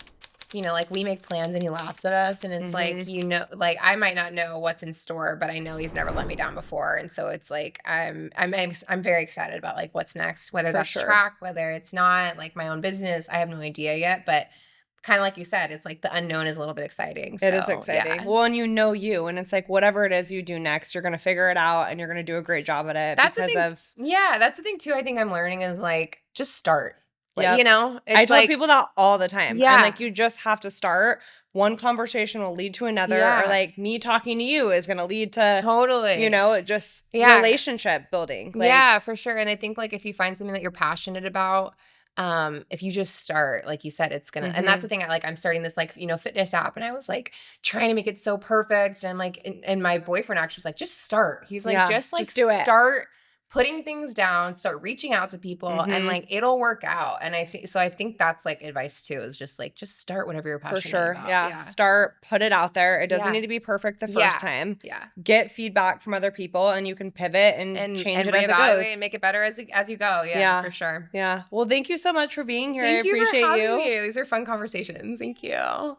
[SPEAKER 2] you know, like we make plans and he laughs at us, and it's like,
[SPEAKER 1] Mhm.
[SPEAKER 2] you know, like I might not know what's in store, but I know he's never let me down before. And so it's like I'm very excited about like what's next, whether
[SPEAKER 1] For
[SPEAKER 2] that's
[SPEAKER 1] sure.
[SPEAKER 2] track, whether it's not, like my own business. I have no idea yet, but kind of like you said, it's like the unknown is a little bit exciting.
[SPEAKER 1] It is
[SPEAKER 2] So,
[SPEAKER 1] exciting.
[SPEAKER 2] yeah.
[SPEAKER 1] Well, and you know you, and it's like whatever it is you do next, you're going to figure it out and you're going to do a great job at it
[SPEAKER 2] That's the
[SPEAKER 1] because
[SPEAKER 2] thing.
[SPEAKER 1] of.
[SPEAKER 2] Yeah, that's the thing too. I think I'm learning is like just start. Like,
[SPEAKER 1] Yep.
[SPEAKER 2] you know,
[SPEAKER 1] I
[SPEAKER 2] it's
[SPEAKER 1] tell
[SPEAKER 2] like
[SPEAKER 1] people that all the time. I'm
[SPEAKER 2] Yeah.
[SPEAKER 1] like, you just have to start. One conversation will lead to another,
[SPEAKER 2] Yeah.
[SPEAKER 1] or like me talking to you is going to lead to,
[SPEAKER 2] totally,
[SPEAKER 1] you know, it just
[SPEAKER 2] Yeah.
[SPEAKER 1] relationship building. Like,
[SPEAKER 2] yeah, for sure. And I think like if you find something that you're passionate about, if you just start, like you said, it's gonna. And that's the thing. I'm starting this like, you know, fitness app, and I was like trying to make it so perfect. And I'm like, and my boyfriend actually was like, just start. He's like,
[SPEAKER 1] Yeah,
[SPEAKER 2] just like
[SPEAKER 1] just do it.
[SPEAKER 2] start putting things down, start reaching out to people, and
[SPEAKER 1] Mhm.
[SPEAKER 2] like it'll work out. And I think that's like advice too, is just like just start whatever you're
[SPEAKER 1] For
[SPEAKER 2] passionate
[SPEAKER 1] sure.
[SPEAKER 2] about.
[SPEAKER 1] Yeah. Start, put it out there. It doesn't
[SPEAKER 2] Yeah.
[SPEAKER 1] need to be perfect the first
[SPEAKER 2] Yeah.
[SPEAKER 1] time.
[SPEAKER 2] Yeah.
[SPEAKER 1] Get feedback from other people and you can pivot and change it as it
[SPEAKER 2] reevaluate
[SPEAKER 1] goes.
[SPEAKER 2] and make it better as you go. Yeah,
[SPEAKER 1] Yeah.
[SPEAKER 2] for sure.
[SPEAKER 1] Yeah. Well, thank you so much for being here.
[SPEAKER 2] Thank
[SPEAKER 1] I
[SPEAKER 2] you
[SPEAKER 1] appreciate
[SPEAKER 2] for having
[SPEAKER 1] you.
[SPEAKER 2] me. These are fun conversations. Thank you.